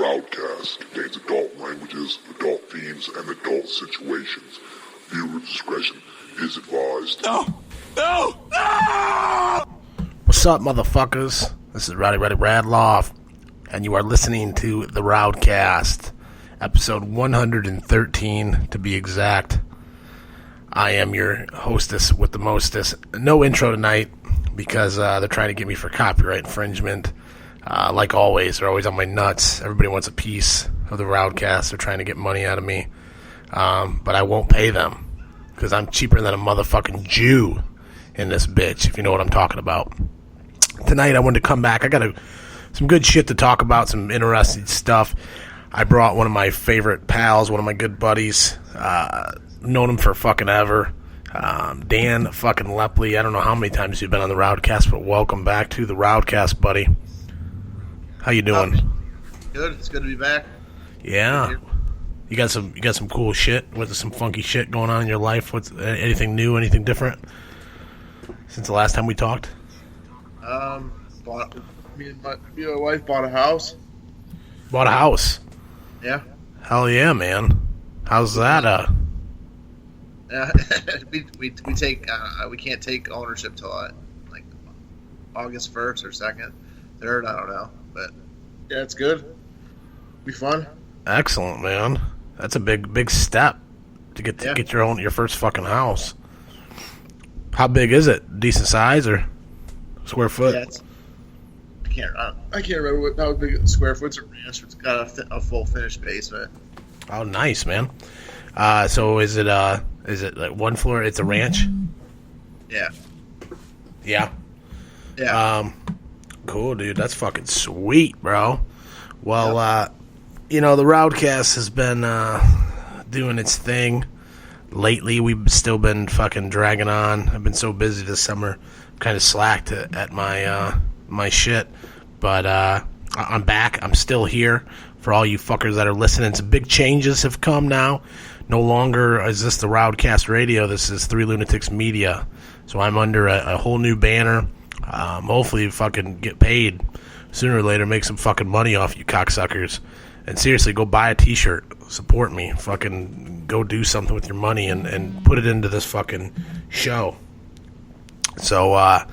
RowdCAST contains adult languages, adult themes, and adult situations. Viewer discretion is advised. No! No! No! What's up, motherfuckers? This is Rowdy Radloff, and you are listening to the RowdCAST, episode 113 to be exact. I am your hostess with the mostest. No intro tonight because they're trying to get me for copyright infringement. Like always, they're always on my nuts. Everybody wants a piece of the RowdCAST. They're trying to get money out of me. But I won't pay them because I'm cheaper than a motherfucking Jew in this bitch, if you know what I'm talking about. Tonight I wanted to come back. I got some good shit to talk about, some interesting stuff. I brought one of my favorite pals, one of my good buddies. Known him for fucking ever. Dan fucking Lepley. I don't know how many times you've been on the RowdCAST, but welcome back to the RowdCAST, buddy. How you doing? Good. It's good to be back. Yeah. You got some cool shit. Was some funky shit going on in your life? What's anything new? Anything different since the last time we talked? Me and my wife bought a house. Bought a house. Yeah. Hell yeah, man. How's that? We can't take ownership till like August 1st or 2nd, 3rd. I don't know, but yeah, it's good. Be fun. Excellent, man. That's a big step to get your first fucking house. How big is it? Decent size or square foot? Yeah, I can't remember how big the square foot's a ranch. It's got a full finished basement. Oh, nice, man. So is it like one floor? It's a ranch. Yeah. Yeah. Yeah. Cool, dude. That's fucking sweet, bro. Well, the RowdCAST has been doing its thing. Lately, we've still been fucking dragging on. I've been so busy this summer, kind of slacked at my shit. But I'm back. I'm still here for all you fuckers that are listening. Some big changes have come now. No longer is this the RowdCAST Radio. This is Three Lunatics Media. So I'm under a whole new banner. Hopefully fucking get paid sooner or later. Make some fucking money off you cocksuckers. And seriously, go buy a t-shirt. Support me. Fucking go do something with your money and put it into this fucking show. So,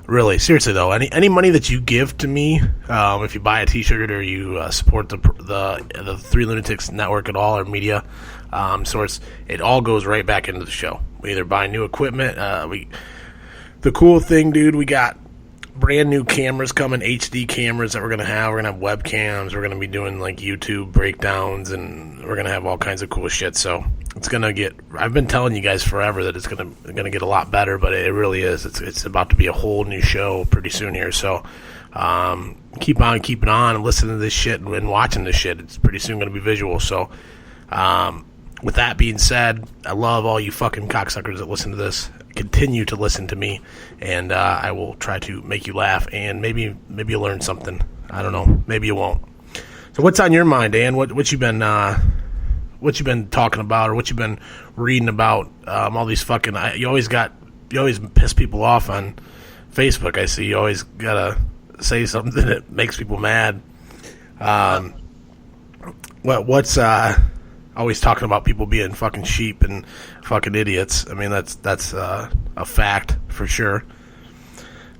really, seriously though, any money that you give to me, if you buy a t-shirt or you support the Three Lunatics Network at all or media source, it all goes right back into the show. We either buy new equipment. The cool thing, dude, we got brand new cameras coming, HD cameras that we're gonna have. We're gonna have webcams. We're gonna be doing like YouTube breakdowns, and we're gonna have all kinds of cool shit. So it's gonna get. I've been telling you guys forever that it's gonna get a lot better, but it really is. It's about to be a whole new show pretty soon here. So keep on keeping on and listening to this shit and watching this shit. It's pretty soon gonna be visual. So with that being said, I love all you fucking cocksuckers that listen to this. Continue to listen to me, and I will try to make you laugh, and maybe you'll learn something. I don't know. Maybe you won't. So what's on your mind, Dan? What you been talking about, or what you been reading about? All these fucking you always piss people off on Facebook. I see you always gotta say something that makes people mad. What's always talking about people being fucking sheep and fucking idiots. I mean, that's a fact for sure.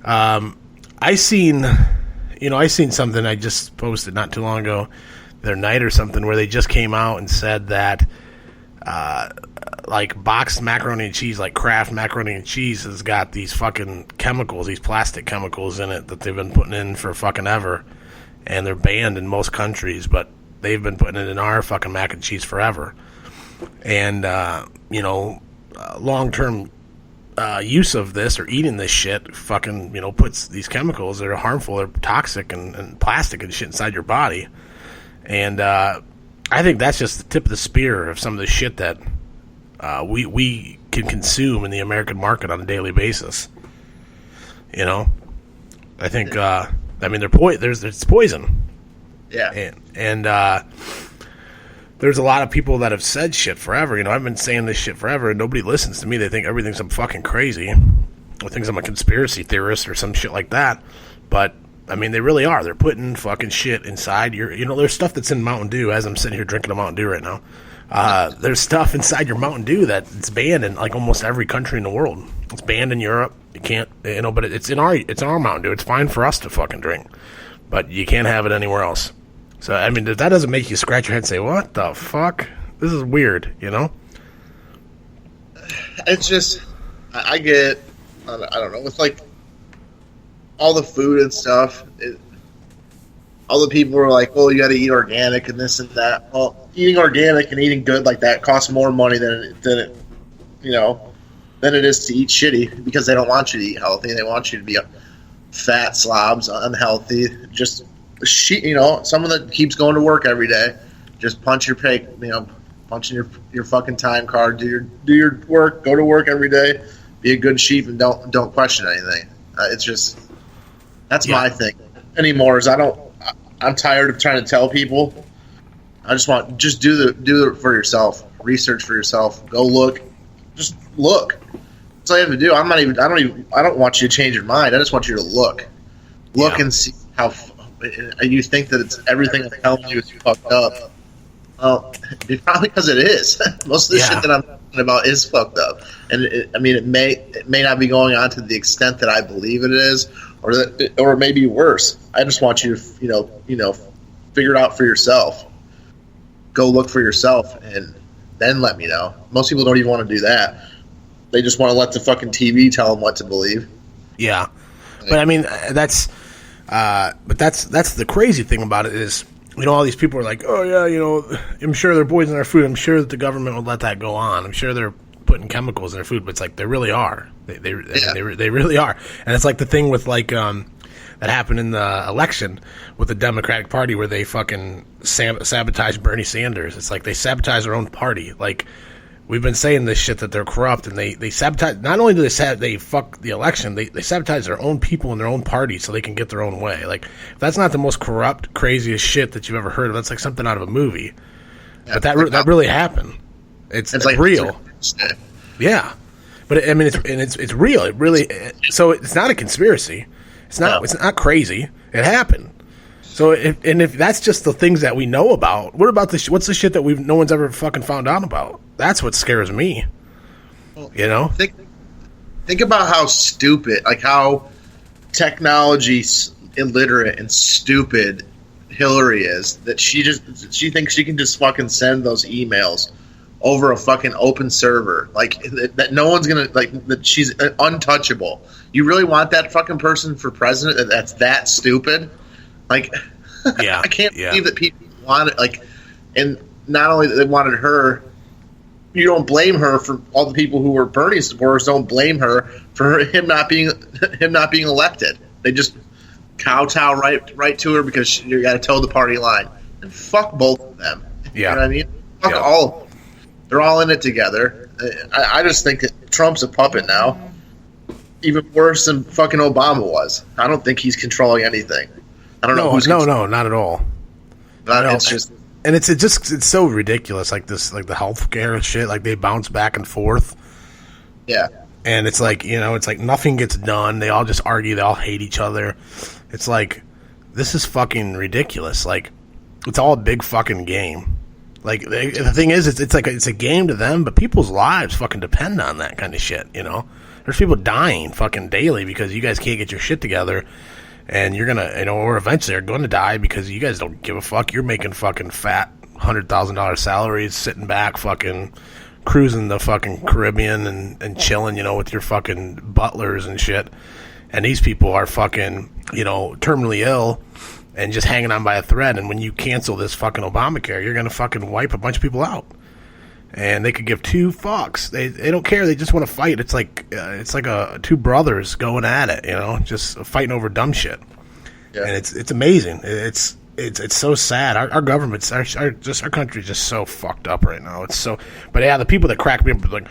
I seen something I just posted not too long ago, the other night or something, where they just came out and said that like boxed macaroni and cheese, like Kraft macaroni and cheese, has got these fucking chemicals, these plastic chemicals in it that they've been putting in for fucking ever, and they're banned in most countries, but they've been putting it in our fucking mac and cheese forever. And, long-term use of this or eating this shit fucking, puts these chemicals that are harmful, they're toxic and plastic and shit inside your body. And I think that's just the tip of the spear of some of the shit that we can consume in the American market on a daily basis. I think, it's poison. Yeah. And there's a lot of people that have said shit forever. I've been saying this shit forever, and nobody listens to me. They think everything's I'm fucking crazy, or thinks I'm a conspiracy theorist or some shit like that. But I mean, they really are. They're putting fucking shit inside your, there's stuff that's in Mountain Dew as I'm sitting here drinking a Mountain Dew right now. There's stuff inside your Mountain Dew that's banned in like almost every country in the world. It's banned in Europe. You can't, but it's in our Mountain Dew. It's fine for us to fucking drink, but you can't have it anywhere else. So, I mean, if that doesn't make you scratch your head and say, what the fuck? This is weird, It's just, I get, I don't know, it's like all the food and stuff. All the people are like, well, you got to eat organic and this and that. Well, eating organic and eating good like that costs more money than it is to eat shitty, because they don't want you to eat healthy. They want you to be fat slobs, unhealthy. Just someone that keeps going to work every day, just punch your pay, punching your fucking time card, do your work, go to work every day, be a good sheep, and don't question anything. It's just my thing anymore. Is I'm tired of trying to tell people. I just want do it for yourself. Research for yourself. Go look. Just look. That's all you have to do. I don't want you to change your mind. I just want you to look and see how you think that it's everything I'm telling you is fucked up. Well, probably because it is. Most of the shit that I'm talking about is fucked up, and it may not be going on to the extent that I believe it is, or it may be worse. I just want you to figure it out for yourself. Go look for yourself, and then let me know. Most people don't even want to do that. They just want to let the fucking TV tell them what to believe. Yeah, but I mean that's the crazy thing about it is. All these people are like, oh, yeah, I'm sure they're poisoning our food. I'm sure that the government would let that go on. I'm sure they're putting chemicals in their food. But it's like, they really are. They really are. And it's like the thing with, like, that happened in the election with the Democratic Party where they fucking sabotaged Bernie Sanders. It's like they sabotage their own party. Like, we've been saying this shit that they're corrupt, and they sabotage. Not only do they fuck the election, they sabotage their own people in their own party so they can get their own way. Like, if that's not the most corrupt, craziest shit that you've ever heard of, that's like something out of a movie. Yeah, but that really happened. It's like real. Yeah, but it's real. It really. So it's not a conspiracy. It's not. No. It's not crazy. It happened. So if that's just the things that we know about, what about what's the shit that no one's ever fucking found out about? That's what scares me. Think about how stupid, like how technology illiterate and stupid Hillary is. That she thinks she can just fucking send those emails over a fucking open server, like that no one's gonna that she's untouchable. You really want that fucking person for president? That's that stupid. Like, yeah, I can't believe that people wanted, like, and not only that they wanted her, you don't blame her for all the people who were Bernie supporters. Don't blame her for him not being elected. They just kowtow right to her because you got to toe the party line. And fuck both of them. Yeah, you know what I mean? Fuck all of them. They're all in it together. I just think that Trump's a puppet now, even worse than fucking Obama was. I don't think he's controlling anything. I don't know. No, not at all. It's just, and it's so ridiculous. Like this, like the healthcare shit. Like they bounce back and forth. Yeah. And it's like it's like nothing gets done. They all just argue. They all hate each other. It's like this is fucking ridiculous. Like it's all a big fucking game. Like the thing is, it's a game to them, but people's lives fucking depend on that kind of shit. There's people dying fucking daily because you guys can't get your shit together. And you're gonna, or eventually are going to die because you guys don't give a fuck. You're making fucking fat $100,000 salaries, sitting back, fucking cruising the fucking Caribbean and chilling, with your fucking butlers and shit. And these people are fucking, terminally ill and just hanging on by a thread. And when you cancel this fucking Obamacare, you're gonna fucking wipe a bunch of people out. And they could give two fucks. They don't care. They just want to fight. It's like two brothers going at it, just fighting over dumb shit. Yeah. And it's amazing. It's so sad. Our government's our country's just so fucked up right now. It's so. But yeah, the people that crack me up like,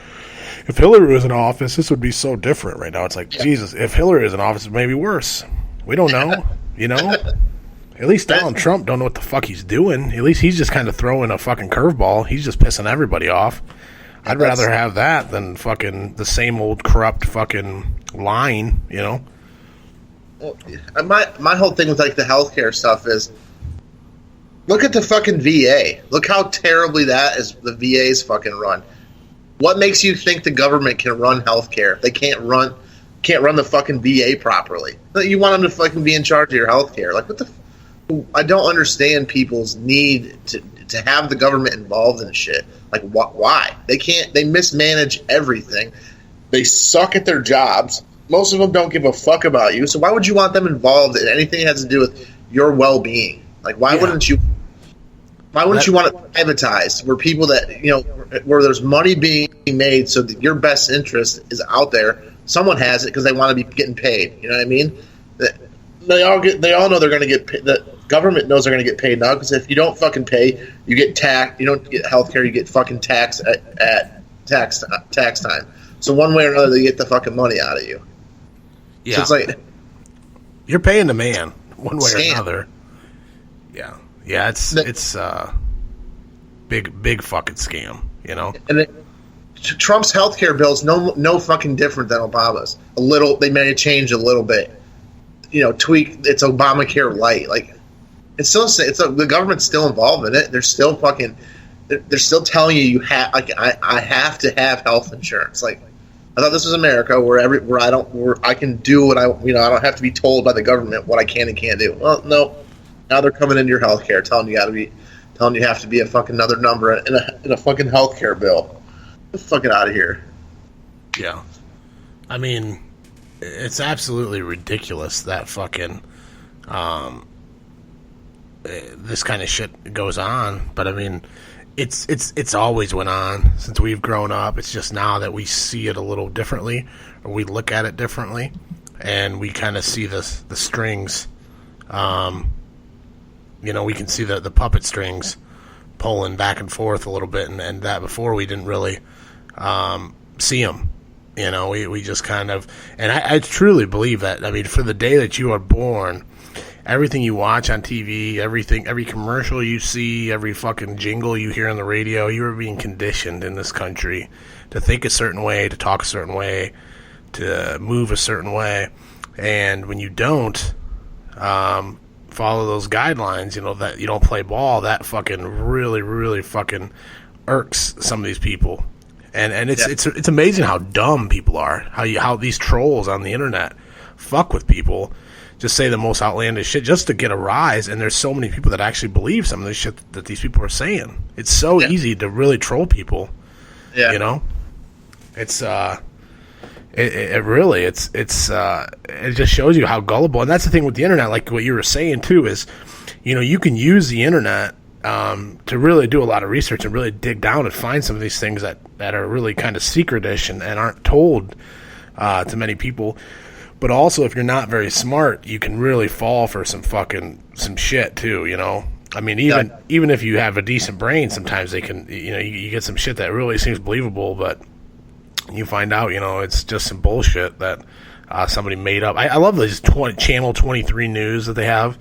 if Hillary was in office, this would be so different right now. It's like, Jesus, if Hillary is in office, it may be worse. We don't know. At least Donald Trump don't know what the fuck he's doing. At least he's just kind of throwing a fucking curveball. He's just pissing everybody off. I'd rather have that than fucking the same old corrupt fucking line, Well, my whole thing with like the healthcare stuff is, look at the fucking VA. Look how terribly the VA's fucking run. What makes you think the government can run healthcare? They can't run the fucking VA properly. You want them to fucking be in charge of your healthcare? Like, what the? I don't understand people's need to have the government involved in shit. Like, why? They can't. They mismanage everything. They suck at their jobs. Most of them don't give a fuck about you. So why would you want them involved in anything that has to do with your well-being? Like, why wouldn't you? Why wouldn't you want it privatized, where people that, you know, where there's money being made so that your best interest is out there? Someone has it because they want to be getting paid. You know what I mean? They all know they're going to get paid. The government knows they're going to get paid now, because if you don't fucking pay, you get taxed. You don't get health care, you get fucking taxed at tax time. So one way or another, they get the fucking money out of you. Yeah. So it's like, you're paying the man one way scam. or another. Yeah. Yeah, it's big fucking scam, you know. And Trump's healthcare bill is no fucking different than Obama's. A little, they may have changed a little bit, you know, tweak. It's Obamacare light. Like, it's still the government's still involved in it. They're still fucking. They're still telling you have, like, I have to have health insurance. Like, I thought this was America where I can do what I don't have to be told by the government what I can and can't do. Well, no. Now they're coming into your healthcare, telling you have to be a fucking another number in a fucking healthcare bill. Get the fuck out of here. Yeah. I mean, it's absolutely ridiculous that fucking this kind of shit goes on. But I mean, it's always went on since we've grown up. It's just now that we see it a little differently, or we look at it differently, and we kind of see the strings. You know, we can see the puppet strings pulling back and forth a little bit, and that before we didn't really see them. You know, we just kind of, and I truly believe that. I mean, for the day that you are born, everything you watch on TV, every commercial you see, every fucking jingle you hear on the radio, you are being conditioned in this country to think a certain way, to talk a certain way, to move a certain way. And when you don't follow those guidelines, you know, that you don't play ball, that fucking really, really fucking irks some of these people. And it's amazing how dumb people are, how these trolls on the internet fuck with people, just say the most outlandish shit just to get a rise. And there's so many people that actually believe some of the shit that these people are saying. It's so easy to really troll people. Yeah, you know, it's it really it just shows you how gullible. And that's the thing with the internet, like what you were saying too, is, you know, you can use the internet to really do a lot of research and really dig down and find some of these things that are really kind of secretish and aren't told to many people. But also, if you're not very smart, you can really fall for some shit too, you know? I mean, even if you have a decent brain, sometimes they can, you know, you get some shit that really seems believable, but you find out, you know, it's just some bullshit that somebody made up. I love these Channel 23 news that they have.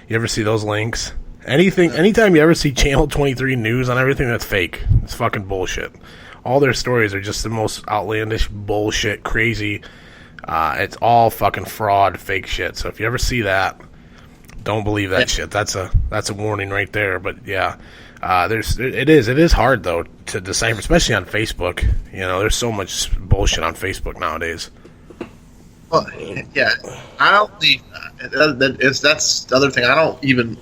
You ever see those links? Anytime you ever see Channel 23 news on everything, that's fake. It's fucking bullshit. All their stories are just the most outlandish bullshit, crazy. It's all fucking fraud, fake shit. So if you ever see that, don't believe that shit. That's a warning right there. But yeah, it is hard though to decipher, especially on Facebook. You know, there's so much bullshit on Facebook nowadays. Well, yeah, that's the other thing. I don't even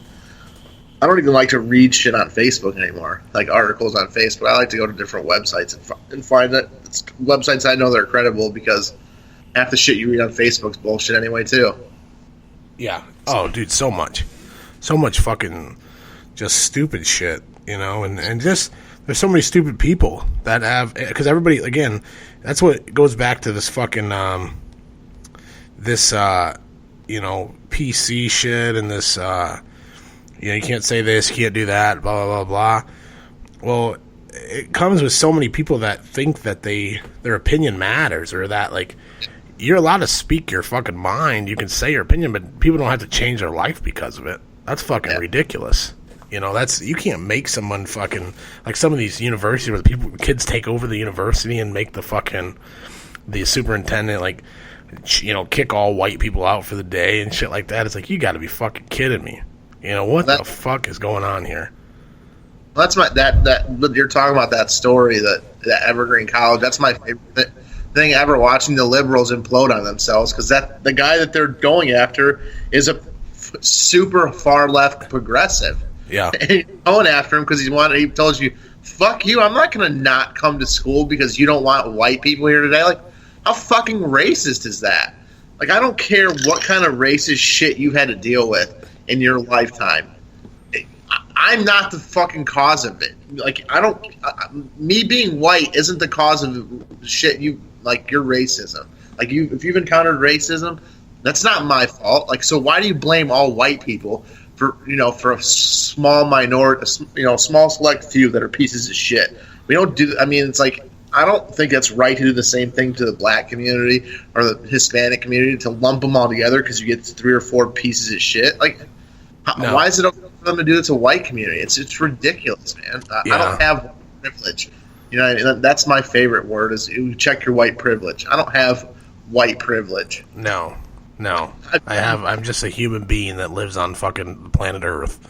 like to read shit on Facebook anymore, like articles on Facebook. I like to go to different websites and find that it's websites I know that are credible, because half the shit you read on Facebook's bullshit anyway, too. Yeah. Oh, dude, so much fucking just stupid shit, you know, and just there's so many stupid people that have, because everybody, again, that's what goes back to this fucking you know, PC shit and this you know, you can't say this, you can't do that, blah blah blah blah. Well, it comes with so many people that think that their opinion matters, or that, like, you're allowed to speak your fucking mind. You can say your opinion, but people don't have to change their life because of it. That's fucking ridiculous. You know, you can't make someone fucking, like some of these universities where kids take over the university and make the superintendent, like, kick all white people out for the day and shit like that. It's like, you got to be fucking kidding me. What the fuck is going on here? That's that you're talking about, that story, that Evergreen College. That's my favorite thing ever, watching the liberals implode on themselves, because the guy that they're going after is a super far left progressive. Yeah, and you're going after him because he told you, fuck you, I'm not going to not come to school because you don't want white people here today. Like, how fucking racist is that? Like, I don't care what kind of racist shit you've had to deal with in your lifetime. I'm not the fucking cause of it. Like, me being white isn't the cause of shit your racism. Like, if you've encountered racism, that's not my fault. Like, so why do you blame all white people for a small minority, small select few that are pieces of shit? We don't do. I mean, it's like, I don't think it's right to do the same thing to the black community or the Hispanic community, to lump them all together because you get 3 or 4 pieces of shit. Like, no. Why is it okay for them to do it to white community? It's ridiculous, man. I don't have privilege. That's my favorite word, is you check your white privilege. I don't have white privilege. No. I'm just a human being that lives on fucking planet Earth.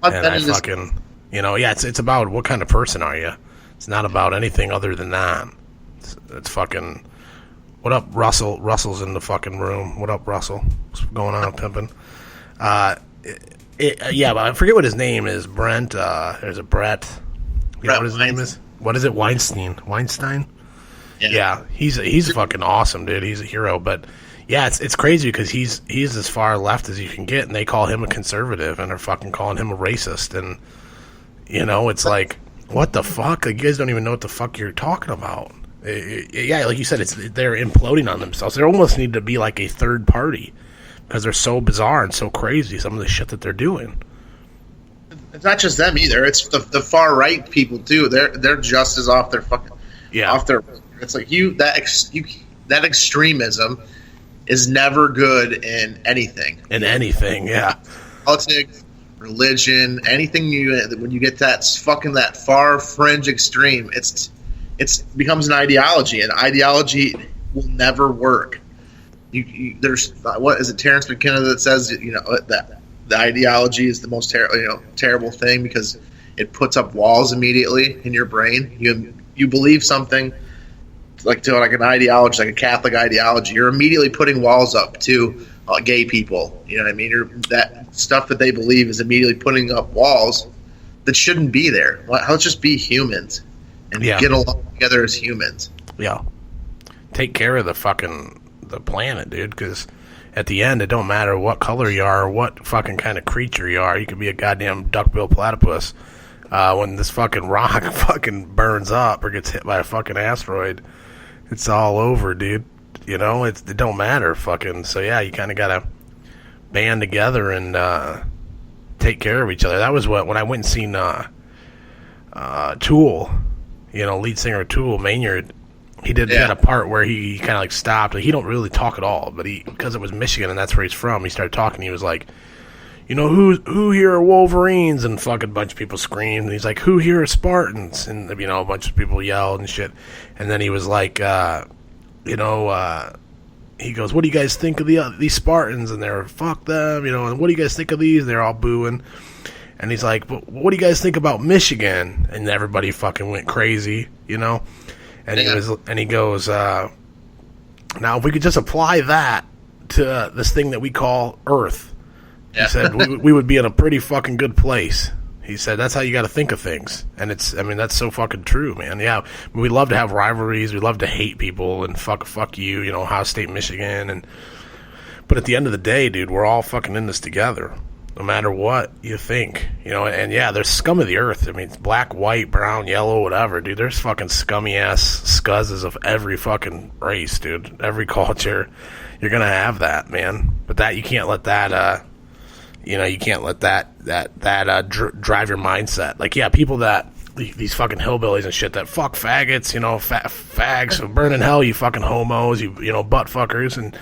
It's about what kind of person are you. It's not about anything other than that. It's fucking... What up, Russell? Russell's in the fucking room. What up, Russell? What's going on, pimpin'? But I forget what his name is. Brent. There's a Brett. You know what his name is? What is it? Weinstein? Yeah. He's fucking awesome, dude. He's a hero. But yeah, it's crazy because he's as far left as you can get, and they call him a conservative, and they're fucking calling him a racist, and it's like, what the fuck? Like, you guys don't even know what the fuck you're talking about. Yeah, like you said, they're imploding on themselves. There almost need to be like a third party, because they're so bizarre and so crazy, some of the shit that they're doing. It's not just them either. It's the far right people too. They're just as off their fucking off their. It's like that extremism is never good in anything. In anything, yeah. Politics, religion, anything when you get that far fringe extreme, it becomes an ideology, and ideology will never work. There's what is it, Terrence McKenna, that says that the ideology is the most terrible thing because it puts up walls immediately in your brain. You believe something like an ideology, like a Catholic ideology, you're immediately putting walls up to gay people. You know what I mean? That stuff that they believe is immediately putting up walls that shouldn't be there. Let's just be humans and get along together as humans. Yeah, take care of the planet, dude, because at the end it don't matter what color you are or what fucking kind of creature you are. You could be a goddamn duck-billed platypus. When this fucking rock fucking burns up or gets hit by a fucking asteroid, it's all over, dude. It don't matter, fucking. So yeah, you kind of gotta band together and take care of each other. That was when I went and seen Tool, lead singer of Tool, Maynard. He had a part where he kind of like stopped. Like, he don't really talk at all, but because it was Michigan and that's where he's from, he started talking. He was like, who here are Wolverines? And fucking bunch of people screamed. And he's like, who here are Spartans? And a bunch of people yelled and shit. And then he was like, he goes, what do you guys think of these Spartans? And they're, fuck them, and what do you guys think of these? They're all booing. And he's like, but what do you guys think about Michigan? And everybody fucking went crazy, And he goes, now if we could just apply that to this thing that we call Earth, he said, we would be in a pretty fucking good place. He said, that's how you got to think of things. And that's so fucking true, man. Yeah, we love to have rivalries. We love to hate people and fuck you, Ohio State, Michigan. But at the end of the day, dude, we're all fucking in this together, no matter what you think, and yeah, there's scum of the earth. I mean, it's black, white, brown, yellow, whatever, dude. There's fucking scummy ass scuzzes of every fucking race, dude. Every culture, you're gonna have that, man. But that, you can't let that, you can't let that drive your mindset. Like, yeah, people that these fucking hillbillies and shit that fuck faggots, fags, burn in hell, you fucking homos, you butt fuckers, and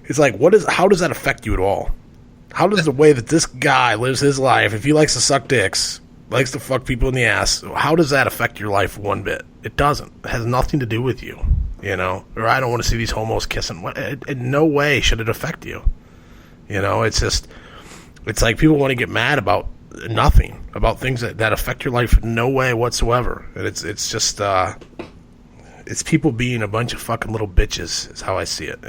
it's like, how does that affect you at all? How does the way that this guy lives his life, if he likes to suck dicks, likes to fuck people in the ass, how does that affect your life one bit? It doesn't. It has nothing to do with you. or I don't want to see these homos kissing. What? In no way should it affect you. It's like people want to get mad about nothing, about things that affect your life in no way whatsoever. And it's just it's people being a bunch of fucking little bitches is how I see it,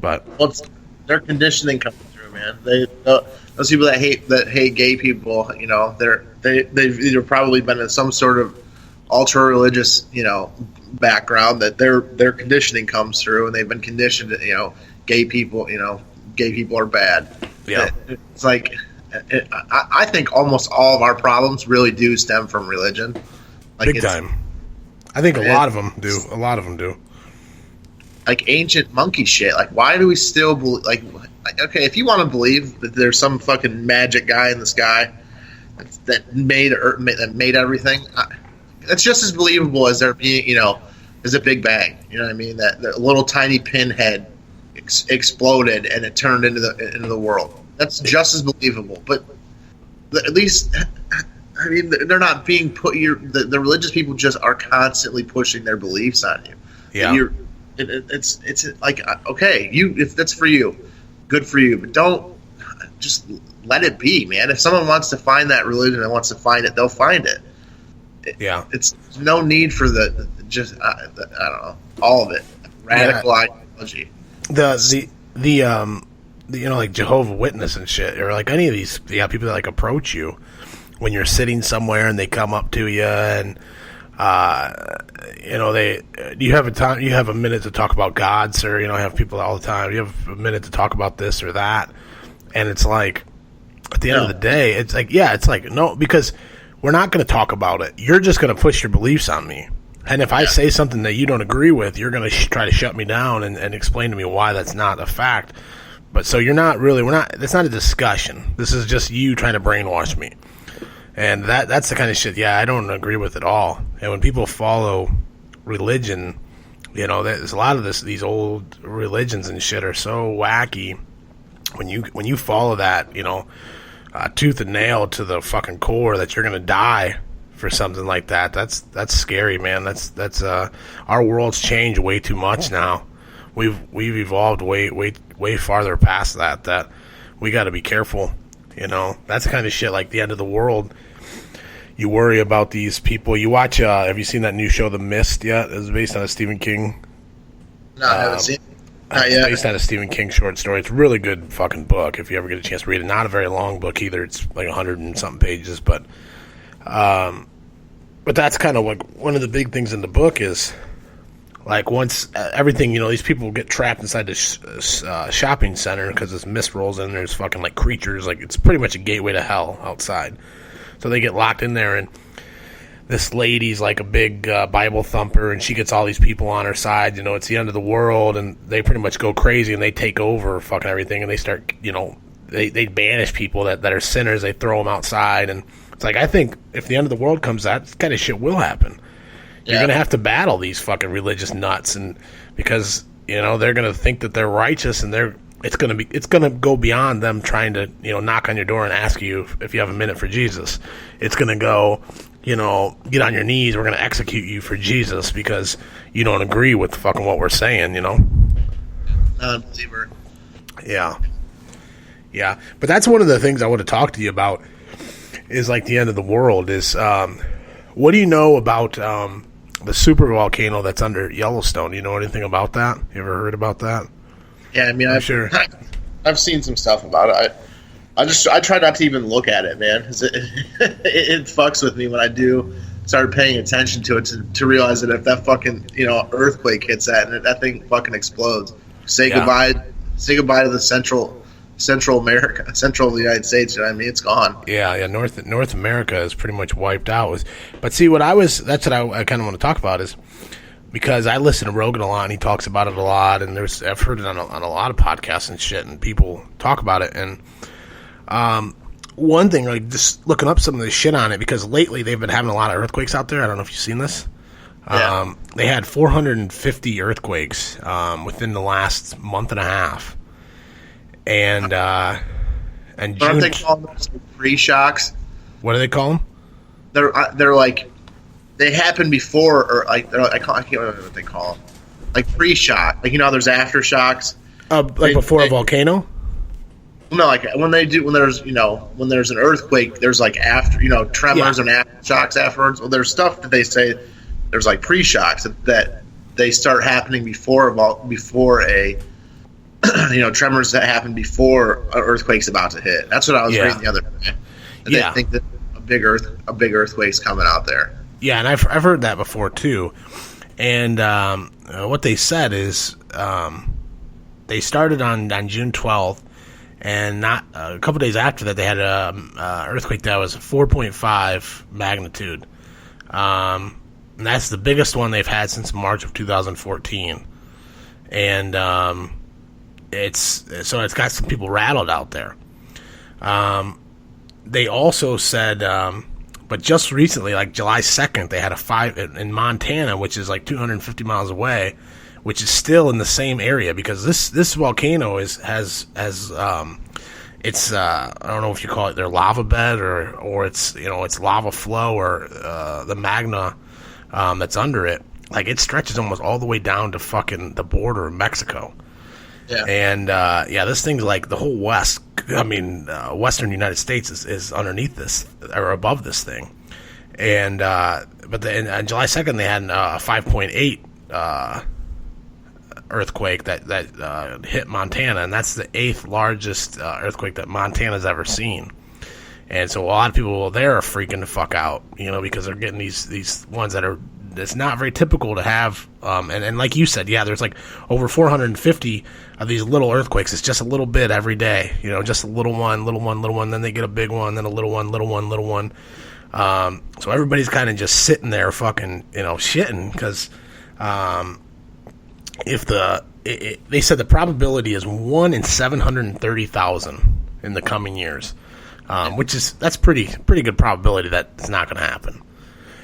But it's their conditioning coming through, man. Those people that hate gay people, they've either probably been in some sort of ultra religious, background that their conditioning comes through, and they've been conditioned that gay people are bad. Yeah, it's like I think almost all of our problems really do stem from religion. Big time. I think a lot of them do. Like ancient monkey shit. Like, why do we still believe? Like, okay, if you want to believe that there's some fucking magic guy in the sky that made everything, that's just as believable as there being, as a Big Bang. You know what I mean? That the little tiny pinhead exploded and it turned into the world. That's just as believable. But at least, I mean, they're not being put. The religious people just are constantly pushing their beliefs on you. Yeah. It's like, okay, if that's for you, good for you, but don't just let it be, man. If someone wants to find that religion and wants to find it, they'll find it. It's no need for I don't know, all of it. Radical ideology. The like Jehovah Witness and shit, or like any of these people that like approach you when you're sitting somewhere and they come up to you and you have a minute to talk about God, sir. I have people all the time. You have a minute to talk about this or that, and it's like at the end of the day, it's like no, because we're not going to talk about it. You're just going to push your beliefs on me. And if I say something that you don't agree with, you're going to try to shut me down and explain to me why that's not a fact. But so it's not a discussion. This is just you trying to brainwash me. And that's the kind of shit, I don't agree with at all. And when people follow religion, there's a lot of these old religions and shit are so wacky. When you follow that, tooth and nail to the fucking core that you're going to die for something like that, that's scary, man. That's our world's changed way too much now. We've evolved way farther past that we got to be careful. That's the kind of shit like the end of the world. You worry about these people. You watch. Have you seen that new show, The Mist? Yet? It's based on a Stephen King. No, I haven't seen it. Not yet. Based on a Stephen King short story. It's a really good fucking book. If you ever get a chance to read it, not a very long book either. It's like 100 and something pages, but that's kind of like one of the big things in the book is like once everything, these people get trapped inside this shopping center because this mist rolls in. There's fucking like creatures. Like it's pretty much a gateway to hell outside. So they get locked in there, and this lady's like a big Bible thumper, and she gets all these people on her side. It's the end of the world, and they pretty much go crazy, and they take over fucking everything, and they start, they banish people that are sinners. They throw them outside, and it's like, I think if the end of the world comes, that kind of shit will happen. You're going to have to battle these fucking religious nuts, and because, they're going to think that they're righteous, and it's going to go beyond them trying to, knock on your door and ask you if you have a minute for Jesus. It's going to go, get on your knees. We're going to execute you for Jesus because you don't agree with fucking what we're saying, Non-believer. Yeah. Yeah. But that's one of the things I want to talk to you about is like the end of the world is, what do you know about, the super volcano that's under Yellowstone? Do you know anything about that? You ever heard about that? Yeah, I mean, Sure. I've seen some stuff about it. I try not to even look at it, man. 'Cause it fucks with me when I do start paying attention to it to realize that if that fucking earthquake hits that thing fucking explodes. Say goodbye to the Central America, central of the United States. You know what I mean? It's gone. Yeah. North America is pretty much wiped out. But see, that's what I kind of want to talk about is because I listen to Rogan a lot and he talks about it a lot, and I've heard it on a lot of podcasts and shit, and people talk about it. And one thing, like just looking up some of the shit on it, because lately they've been having a lot of earthquakes out there. I don't know if you've seen this. Yeah. They had 450 earthquakes within the last month and a half. And aren't they called pre-shocks? What do they call them? They're like they happen before, or like I can't remember what they call them, like pre-shock. Like there's aftershocks. Like before a volcano. No, like when there's an earthquake, there's like after tremors and aftershocks afterwards. Well, there's stuff that they say there's like pre-shocks that they start happening before a tremors that happen before an earthquake's about to hit. That's what I was reading the other day. They think that a big earthquake's coming out there. Yeah, and I've heard that before too. And what they said is they started on June 12th, and not a couple days after that, they had an earthquake that was 4.5 magnitude. And that's the biggest one they've had since March of 2014. And it's got some people rattled out there. They also said, but just recently, like July 2nd, they had a 5 in Montana, which is like 250 miles away, which is still in the same area, because this volcano has it's I don't know if you call it their lava bed or it's it's lava flow or the magma that's under it. Like, it stretches almost all the way down to fucking the border of Mexico. Yeah. And this thing's like the whole western United States is underneath this or above this thing. And but on July 2nd they had a 5.8 earthquake that hit Montana, and that's the 8th largest earthquake that Montana's ever seen. And so a lot of people there are freaking the fuck out, because they're getting these ones that are, it's not very typical to have. And like you said, there's like over 450 of these little earthquakes. It's just a little bit every day, just a little one, then they get a big one, then a little one. So everybody's kind of just sitting there fucking, shitting, because they said the probability is 1 in 730,000 in the coming years, that's pretty good probability that it's not going to happen.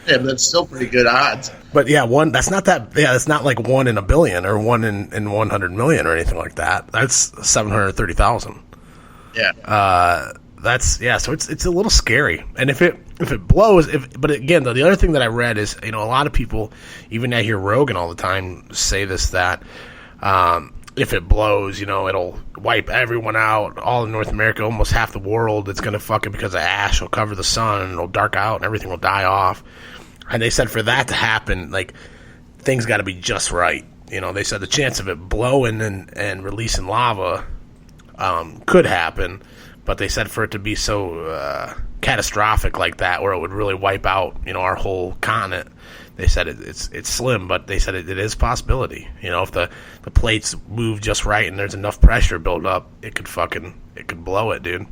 Yeah, but that's still pretty good odds. But that's not like 1 in a billion or 1 in 100 million or anything like that. That's 730,000. Yeah. So it's a little scary. And if it blows, but again, though, the other thing that I read is, a lot of people, even I hear Rogan all the time say this, that if it blows, it'll wipe everyone out, all of North America, almost half the world. It's going to fucking, because the ash will cover the sun and it'll dark out and everything will die off. And they said for that to happen, like, things got to be just right. They said the chance of it blowing and releasing lava could happen, but they said for it to be so catastrophic like that, where it would really wipe out, our whole continent, they said it's slim, but they said it is a possibility. If the plates move just right and there's enough pressure built up, it could blow it, dude.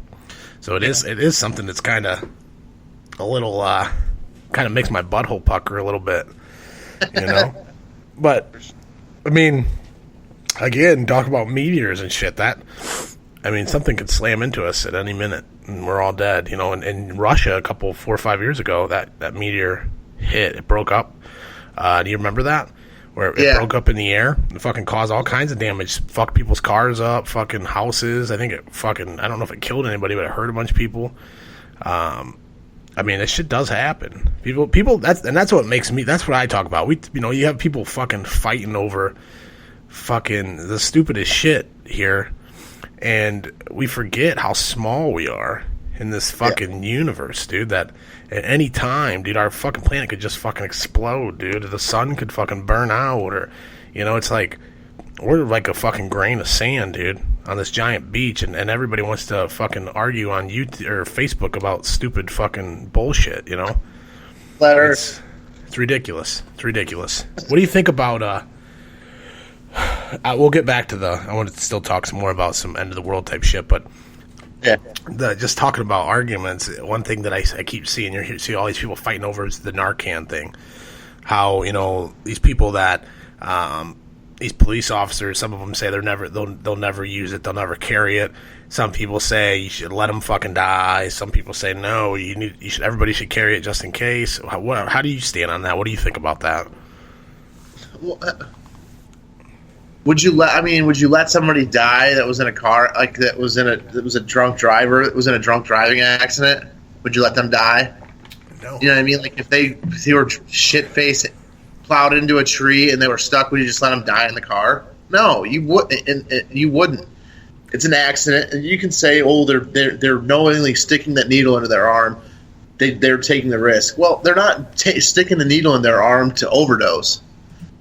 So it is something that's kind of a little kind of makes my butthole pucker a little bit, But I mean, again, talk about meteors and shit. Something could slam into us at any minute and we're all dead. In Russia 4 or 5 years ago, that meteor hit. It broke up. Do you remember that? Where it broke up in the air and fucking caused all kinds of damage. Fucked people's cars up, fucking houses. I think I don't know if it killed anybody, but it hurt a bunch of people. This shit does happen. People. That's what makes me. That's what I talk about. You have people fucking fighting over fucking the stupidest shit here, and we forget how small we are in this fucking universe, dude. That at any time, dude, our fucking planet could just fucking explode, dude. The sun could fucking burn out, or it's like we're like a fucking grain of sand, dude, on this giant beach, and everybody wants to fucking argue on YouTube or Facebook about stupid fucking bullshit, Flat Earth. It's ridiculous. It's ridiculous. What do you think about we'll get back to I want to still talk some more about some end of the world type shit, but just talking about arguments, one thing that I keep seeing, you see all these people fighting over is the Narcan thing. How, these people that these police officers, some of them say they'll never use it, they'll never carry it. Some people say you should let them fucking die. Some people say no, everybody should carry it just in case. How do you stand on that? What do you think about that? Well, would you let somebody die that was in a car, like that was a drunk driver, that was in a drunk driving accident? Would you let them die? No. You know what I mean? Like if they were shit faced, plowed into a tree, and they were stuck, would you just let them die in the car? No, you wouldn't. And you wouldn't. It's an accident, and you can say, "Oh, they're knowingly sticking that needle into their arm. They're taking the risk." Well, they're not sticking the needle in their arm to overdose.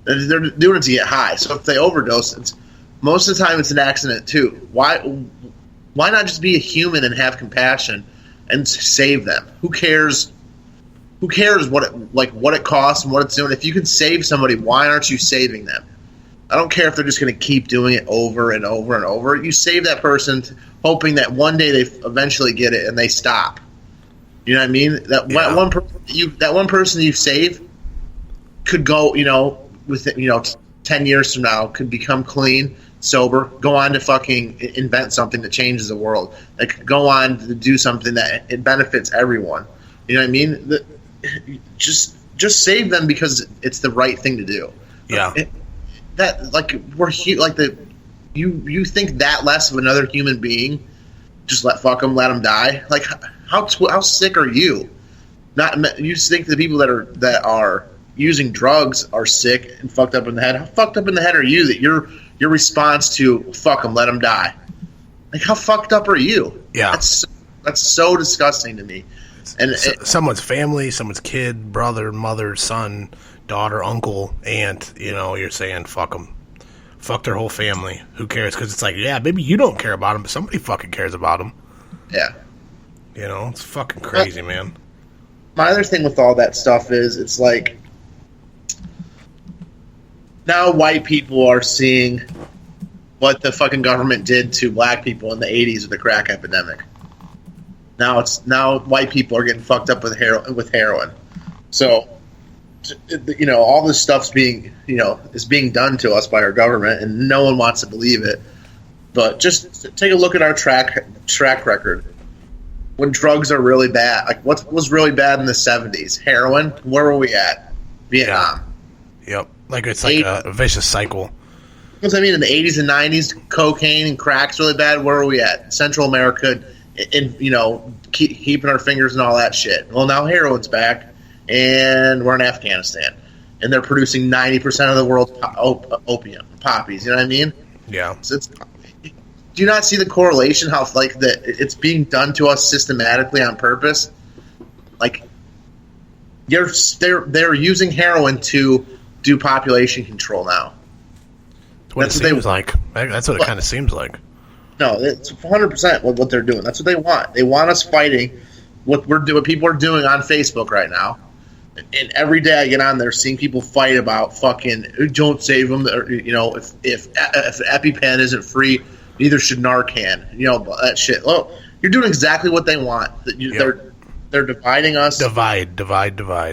They're doing it to get high. So if they overdose, most of the time it's an accident too. Why not just be a human and have compassion and save them? Who cares? Who cares what it costs and what it's doing? If you can save somebody, why aren't you saving them? I don't care if they're just going to keep doing it over and over and over. You save that person, hoping that one day they eventually get it and they stop. You know what I mean? That one person you save could go, within 10 years from now, could become clean, sober, go on to fucking invent something that changes the world. They could go on to do something that it benefits everyone. You know what I mean? Just save them because it's the right thing to do. Yeah. You think that less of another human being? Just let them die. Like how sick are you? You think the people that are using drugs are sick and fucked up in the head? How fucked up in the head are you that your response to fuck them, let them die? Like how fucked up are you? Yeah, that's so disgusting to me. And someone's family, someone's kid, brother, mother, son, daughter, uncle, aunt. You're saying fuck them, fuck their whole family. Who cares? Because it's like, yeah, maybe you don't care about them, but somebody fucking cares about them. Yeah, it's fucking crazy, man. My other thing with all that stuff is it's like now white people are seeing what the fucking government did to black people in the 80s with the crack epidemic. Now white people are getting fucked up with heroin. So, all this stuff's being done to us by our government, and no one wants to believe it. But just take a look at our track record. When drugs are really bad, like what was really bad in the 70s? Heroin. Where were we at? Vietnam. Yep. Like it's like a vicious cycle. Because I mean, in the 80s and 90s, cocaine and crack's really bad. Where are we at? Central America, keeping our fingers and all that shit. Well, now heroin's back, and we're in Afghanistan, and they're producing 90% of the world's opium poppies. You know what I mean? Yeah. So do you not see the correlation? How it's being done to us systematically on purpose? Like they're using heroin to do population control now. That's what it seems like. That's what it kind of seems like. No, it's 100% what they're doing. That's what they want. They want us fighting what people are doing on Facebook right now. And every day I get on there seeing people fight about fucking don't save them. Or, if EpiPen isn't free, neither should Narcan. That shit. Look, you're doing exactly what they want. They're dividing us. Divide.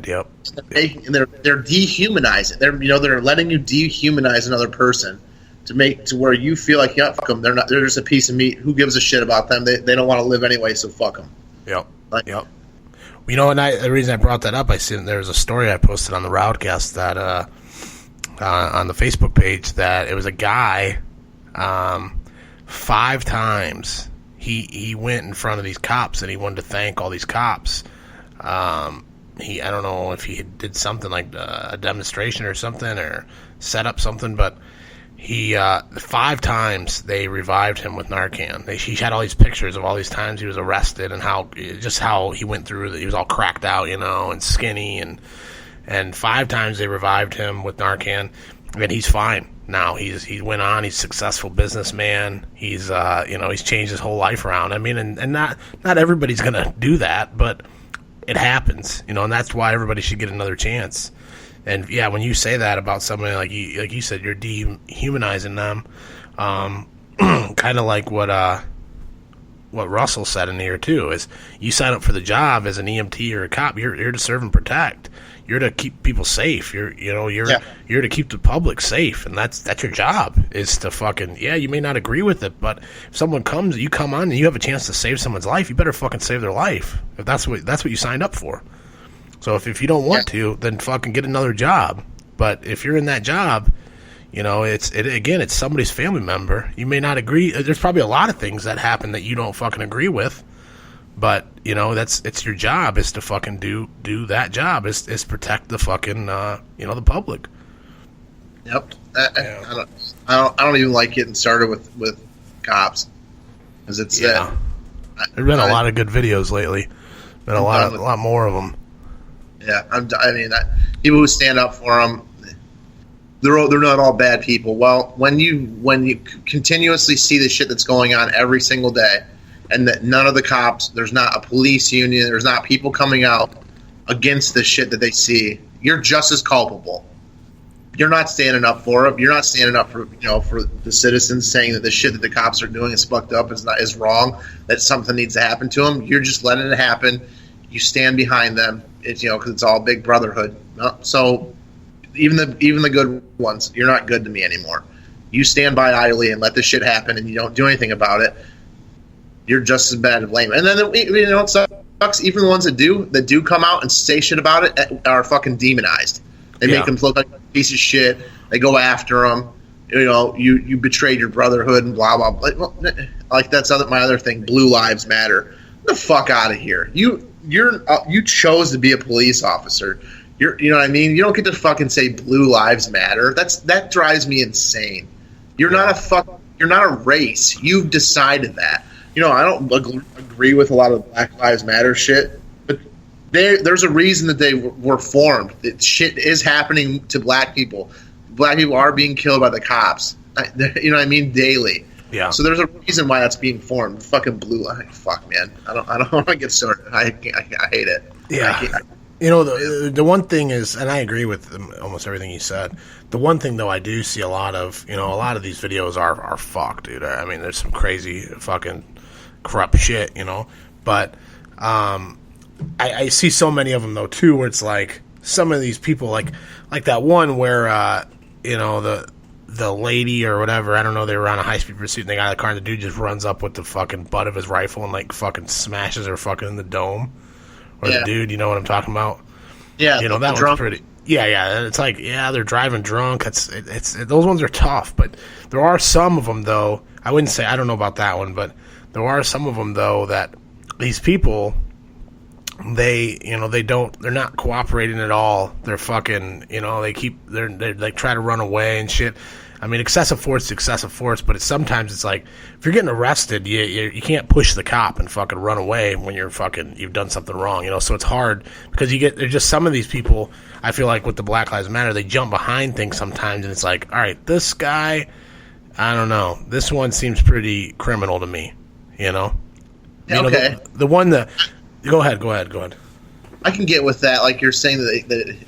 Yep. And they're dehumanizing. They're letting you dehumanize another person to where you feel like, yeah, fuck them. They're just a piece of meat. Who gives a shit about them? They don't want to live anyway, so fuck them. Yep. Yep. The reason I brought that up, I seen there was a story I posted on the RowdCAST that on the Facebook page that it was a guy 5 times he went in front of these cops and he wanted to thank all these cops. I don't know if he did something like a demonstration or something or set up something, but he 5 times they revived him with Narcan. He had all these pictures of all these times he was arrested and how he went through. He was all cracked out, and skinny, and 5 times they revived him with Narcan, and he's fine now. He went on. He's a successful businessman. He's he's changed his whole life around. I mean, and not everybody's gonna do that, but it happens, and that's why everybody should get another chance. And yeah, when you say that about somebody like you said, you're dehumanizing them, kind of like what Russell said in here too. Is you sign up for the job as an EMT or a cop, you're to serve and protect. You're to keep people safe. You're to keep the public safe, and that's your job. Is to fucking you may not agree with it, but if someone comes, you come on and you have a chance to save someone's life, you better fucking save their life. If that's what you signed up for. So if you don't want to, then fucking get another job. But if you're in that job, it's somebody's family member. You may not agree. There's probably a lot of things that happen that you don't fucking agree with. But it's your job is to fucking do that job is protect the fucking the public. Yep. I don't even like getting started with cops because it's There's been a lot of good videos lately. Been a lot more of them. Yeah, people who stand up for them, they're not all bad people. Well, when you continuously see the shit that's going on every single day, and that none of the cops, there's not a police union, there's not people coming out against the shit that they see, you're just as culpable. You're not standing up for it. You're not standing up for for the citizens, saying that the shit that the cops are doing is fucked up, is wrong, that something needs to happen to them. You're just letting it happen. You stand behind them. It's because it's all big brotherhood. So even the good ones, you're not good to me anymore. You stand by idly and let this shit happen, and you don't do anything about it. You're just as bad to blame. And then it sucks. Even the ones that do come out and say shit about it are fucking demonized. They make them look like a piece of shit. They go after them. You betrayed your brotherhood and blah blah blah. Like that's my other thing. Blue lives matter. Get the fuck out of here. You chose to be a police officer. You know what I mean? You don't get to fucking say blue lives matter. That drives me insane. You're not a race. You've decided that. I don't agree with a lot of Black Lives Matter shit, but there's a reason that they were formed. That shit is happening to black people. Black people are being killed by the cops. You know what I mean? Daily. Yeah. So there's a reason why that's being formed. Fucking blue line. Fuck, man. I don't want to get started. I hate it. Yeah. The one thing is, and I agree with almost everything you said. The one thing though, I do see a lot of these videos are fucked, dude. I mean, there's some crazy fucking corrupt shit, but I see so many of them though too, where it's like some of these people, like that one where the lady or whatever, I don't know, they were on a high speed pursuit and they got out of the car and the dude just runs up with the fucking butt of his rifle and like fucking smashes her fucking in the dome. Or the dude, you know what I'm talking about? Yeah, that one's drunk. Pretty. Yeah. It's like, they're driving drunk. It's those ones are tough, but there are some of them though. I wouldn't say, I don't know about that one, but there are some of them though that these people, they're not cooperating at all. They're fucking, they like try to run away and shit. I mean, excessive force is excessive force, but sometimes it's like, if you're getting arrested, you can't push the cop and fucking run away when you've done something wrong, so it's hard, because there's just some of these people, I feel like with the Black Lives Matter, they jump behind things sometimes, and it's like, all right, this guy, I don't know, this one seems pretty criminal to me, Okay. The one that, go ahead. I can get with that, like you're saying that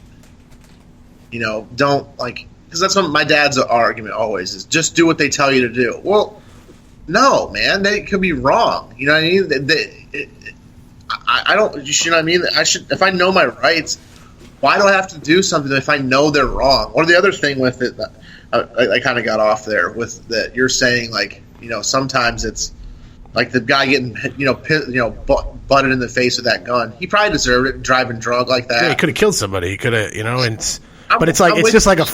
don't, like, because that's what my dad's argument always is, just do what they tell you to do. Well, no, man, they could be wrong. You know what I mean? I don't, you know what I mean? If I know my rights, why do I have to do something if I know they're wrong? Or the other thing with it, I kind of got off there with that you're saying, like, sometimes it's like the guy getting, butted in the face with that gun. He probably deserved it, driving drunk like that. Yeah, he could have killed somebody. He could have, and but it's like, it's just like but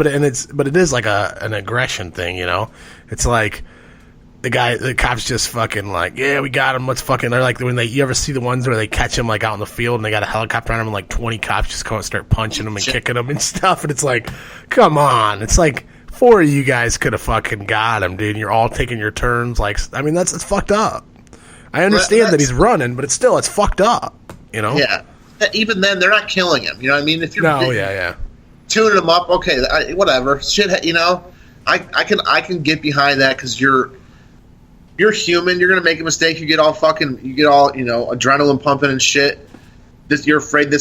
it is like an aggression thing, It's like the cops just fucking like, yeah, we got him. Let's fucking. They're like, you ever see the ones where they catch him like out in the field and they got a helicopter on him and like 20 cops just go and start punching him and kicking him and stuff, and it's like, come on, it's like 4 of you guys could have fucking got him, dude. And you're all taking your turns. Like, I mean, it's fucked up. I understand that he's running, but it's fucked up, Yeah. Even then, they're not killing him. You know what I mean? If you're tuning him up, okay, whatever. Shit, I can get behind that because you're human. You're gonna make a mistake. You get all adrenaline pumping and shit. You're afraid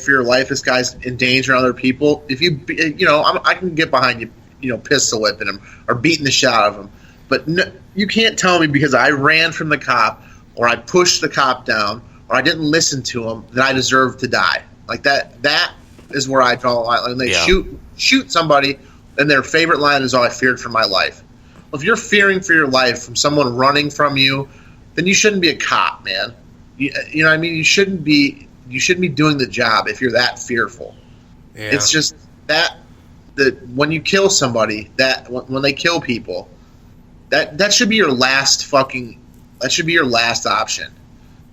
for your life. This guy's endangering other people. If I can get behind you, pistol whipping him or beating the shit out of him. But no, you can't tell me because I ran from the cop or I pushed the cop down or I didn't listen to him that I deserve to die. Like that. That is where I draw the line. When they shoot somebody, and their favorite line is, "Oh, I feared for my life." Well, if you're fearing for your life from someone running from you, then you shouldn't be a cop, man. You know what I mean? You shouldn't be doing the job if you're that fearful. Yeah. It's just that when you kill somebody, when they kill people, that should be your last option.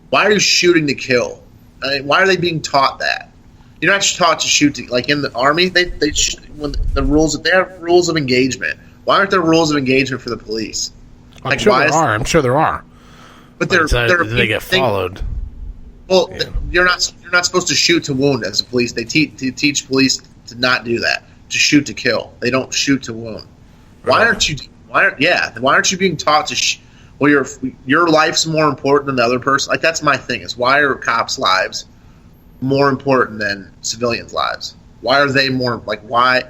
Why are you shooting to kill? I mean, why are they being taught that? You're not taught to shoot to, like in the army. When the rules, they have rules of engagement. Why aren't there rules of engagement for the police? I'm sure there are. But they get followed. Well, you're not supposed to shoot to wound as a police. They teach police to not do that. To shoot to kill. They don't shoot to wound. Why aren't you being taught to? Well, your life's more important than the other person. Like, that's my thing. Is why are cops' lives more important than civilians' lives? Why are they more why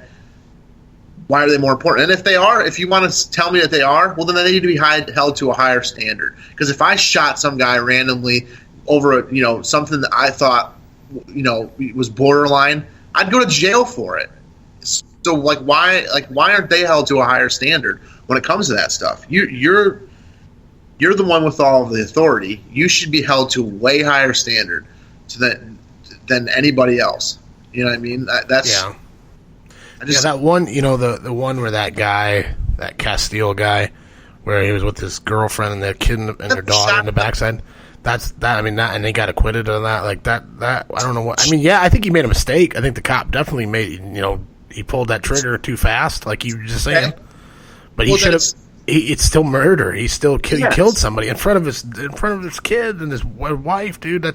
are they more important? And if you want to tell me that they are, well, then they need to be held to a higher standard. Because if I shot some guy randomly over something that I thought was borderline, I'd go to jail for it. So why aren't they held to a higher standard when it comes to that stuff? You're the one with all of the authority. You should be held to a way higher standard than anybody else. You know what I mean? That one, the one where that guy, that Castile guy, where he was with his girlfriend and their kid and their daughter in the backside. That's that. I mean, that, and they got acquitted of that. Like that. I don't know what. I mean, yeah, I think he made a mistake. I think the cop definitely made. He pulled that trigger too fast, like you were just saying. But he should have. It's still murder. He still killed somebody in front of his kid and his wife, dude.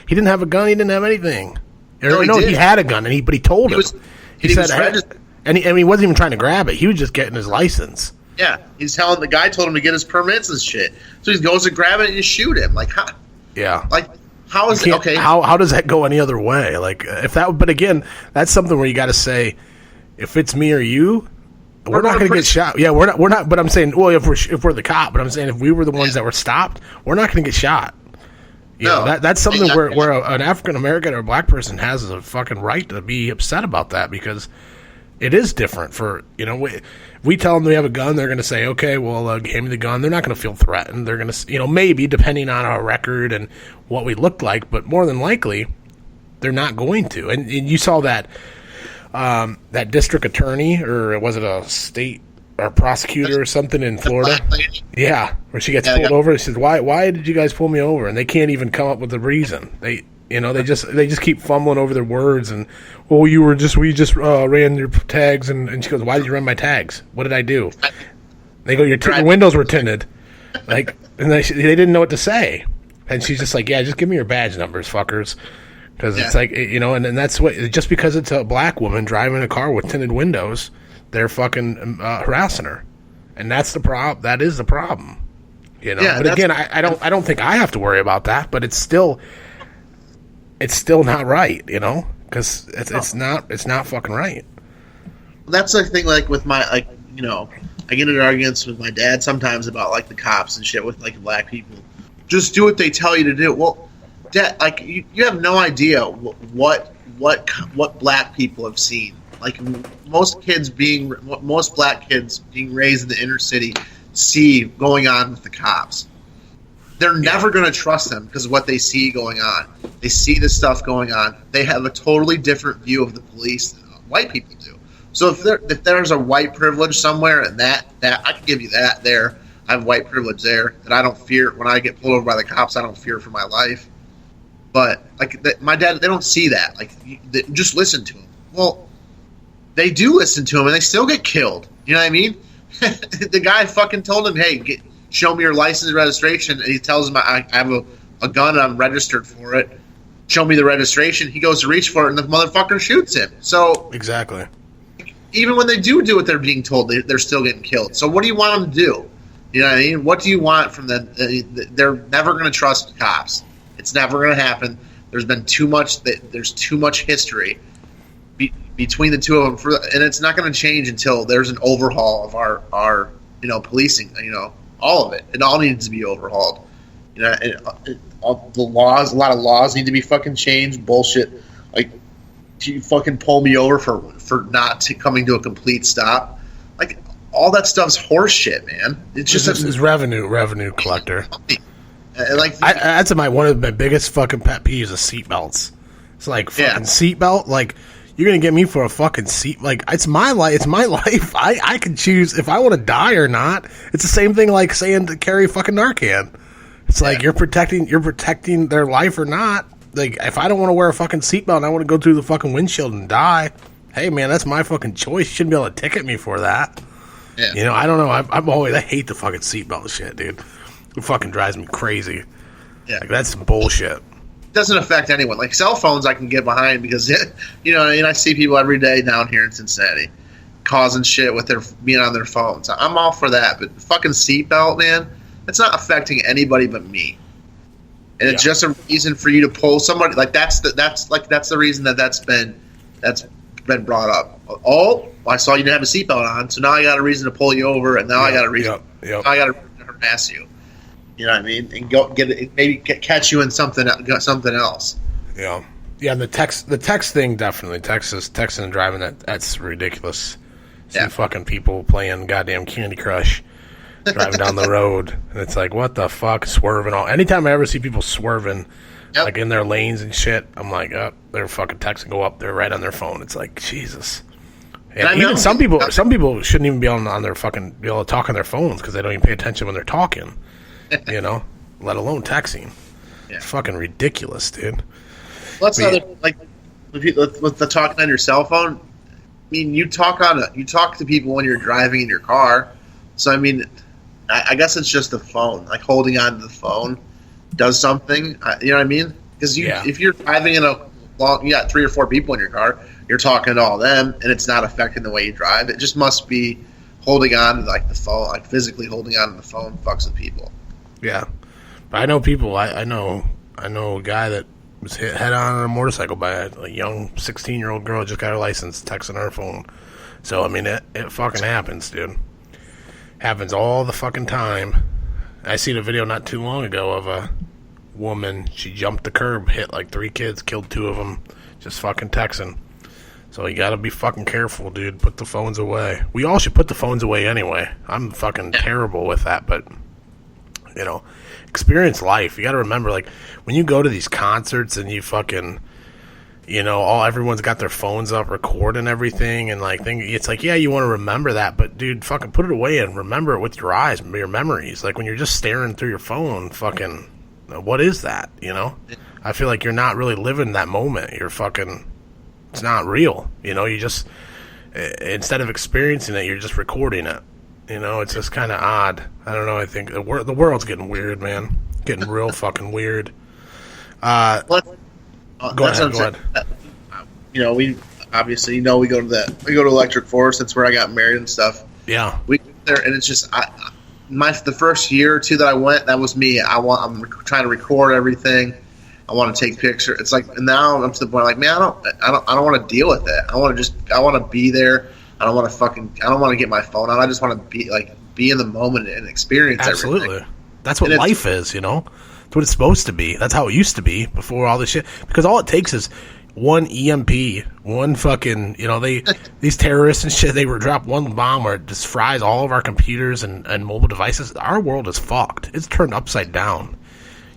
He didn't have a gun. He didn't have anything. He had a gun, but he told him. He said, and he wasn't even trying to grab it. He was just getting his license. Yeah, the guy told him to get his permits and shit. So he goes to grab it and you shoot him. Like, how? Yeah. Like, how is it okay? How does that go any other way? Like, but again, that's something where you got to say, if it's me or you, we're not going to get shot. Yeah, we're not. But I'm saying, well, if we're the cop, but I'm saying if we were the ones that were stopped, we're not going to get shot. That's something where an African American or a black person has a fucking right to be upset about that, because it is different for, we tell them they have a gun, they're going to say, okay, well, hand me the gun. They're not going to feel threatened. They're going to, maybe depending on our record and what we look like, but more than likely, they're not going to. And you saw that district attorney, or was it a state or prosecutor or something in Florida? Yeah, where she gets pulled over. She says, "Why did you guys pull me over?" And they can't even come up with a reason. They just keep fumbling over their words. And we just ran your tags. And she goes, "Why did you run my tags? What did I do?" They go, your windows were tinted. And they didn't know what to say. And she's just like, "Yeah, just give me your badge numbers, fuckers." Because it's like, and that's what, just because it's a black woman driving a car with tinted windows, they're fucking harassing her, and that's the problem. That is the problem, But again, I don't think I have to worry about that. But it's still not right, because it's not fucking right. That's the thing. Like with my I get into arguments with my dad sometimes about the cops and shit with black people. Just do what they tell you to do. Well, Dad, you have no idea what black people have seen. Most black kids being raised in the inner city see going on with the cops. They're never going to trust them because of what they see going on. They see this stuff going on. They have a totally different view of the police than white people do. So if there's a white privilege somewhere, and that I can give you that there. I have white privilege there that I don't fear. When I get pulled over by the cops, I don't fear for my life. But my dad, they don't see that. They just listen to him. Well, they do listen to him, and they still get killed. You know what I mean? The guy fucking told him, "Hey, show me your license and registration." And he tells him, "I have a gun, and I'm registered for it. Show me the registration." He goes to reach for it, and the motherfucker shoots him. So exactly. Even when they do what they're being told, they're still getting killed. So what do you want them to do? You know what I mean? What do you want from them? They're never going to trust cops. It's never going to happen. There's been too much. There's too much history between the two of them, and it's not going to change until there's an overhaul of our policing. All of it. It all needs to be overhauled. All the laws. A lot of laws need to be fucking changed. Bullshit. You fucking pull me over for not coming to a complete stop. All that stuff's horse shit, man. It's just is revenue collector. That's one of my biggest fucking pet peeves is seatbelts. It's fucking seatbelt. You're gonna get me for a fucking seat. It's my life. It's my life. I can choose if I want to die or not. It's the same thing saying to carry fucking Narcan. It's like you're protecting their life or not. Like, if I don't want to wear a fucking seatbelt and I want to go through the fucking windshield and die, hey man, that's my fucking choice. You shouldn't be able to ticket me for that. Yeah. You know, I don't know. I hate the fucking seatbelt shit, dude. It fucking drives me crazy. Yeah. Like, that's bullshit. It doesn't affect anyone. Like cell phones, I can get behind because you know, and I see people every day down here in Cincinnati causing shit with their being on their phones. I'm all for that, but fucking seatbelt, man, it's not affecting anybody but me. And it's just a reason for you to pull somebody. Like that's the reason that's been brought up. Oh, I saw you didn't have a seatbelt on, so now I got a reason to pull you over, and now I got a reason. Now I got a reason to harass you. You know what I mean? And go get it, maybe catch you in something else. Yeah, yeah. And the text thing definitely. Texting and driving, that's ridiculous. See fucking people playing goddamn Candy Crush, driving down the road, and it's like, what the fuck, swerving all. Anytime I ever see people swerving, like in their lanes and shit, I'm like, oh, they're fucking texting, go up, they're right on their phone. It's like, Jesus. And even some people shouldn't even be on their fucking be able to talk on their phones because they don't even pay attention when they're talking. You know, let alone texting. Yeah. It's fucking ridiculous, dude. Well, that's another like with the talking on your cell phone. I mean, you talk to people when you're driving in your car. So I mean, I guess it's just the phone, like holding on to the phone does something. You know what I mean? Because if you're driving in you got 3 or 4 people in your car, you're talking to all them, and it's not affecting the way you drive. It just must be holding on to like the phone, like physically holding on to the phone fucks with people. Yeah, but I know people. I know a guy that was hit head on a motorcycle by a young 16-year-old girl, just got her license, texting her phone. So I mean, it fucking happens, dude. Happens all the fucking time. I seen a video not too long ago of a woman. She jumped the curb, hit like 3 kids, killed 2 of them, just fucking texting. So you gotta be fucking careful, dude. Put the phones away. We all should put the phones away anyway. I'm fucking terrible with that, but you know, experience life. You gotta remember, like, when you go to these concerts and you fucking, you know, everyone's got their phones up recording everything and like it's like, yeah, you want to remember that, but dude, fucking put it away and remember it with your eyes, your memories. Like when you're just staring through your phone, fucking, what is that? You know, I feel like you're not really living that moment. You're fucking, it's not real. You know, you just instead of experiencing it, you're just recording it. You know, it's just kind of odd. I don't know. I think the world's getting weird, man. Getting real fucking weird. Go ahead. You know, we obviously, you know, we go to Electric Forest. That's where I got married and stuff. Yeah, we get there, and it's just the first year or 2 that I went, that was me. I'm trying to record everything. I want to take pictures. It's like, and now I'm to the point like, man, I don't want to deal with it. I want to be there. I don't want to get my phone out. I just want to be in the moment and experience Absolutely. everything. That's what life is, you know? That's what it's supposed to be. That's how it used to be before all this shit. Because all it takes is one EMP, one fucking, you know, these terrorists and shit, they drop one bomb where it just fries all of our computers and mobile devices. Our world is fucked. It's turned upside down.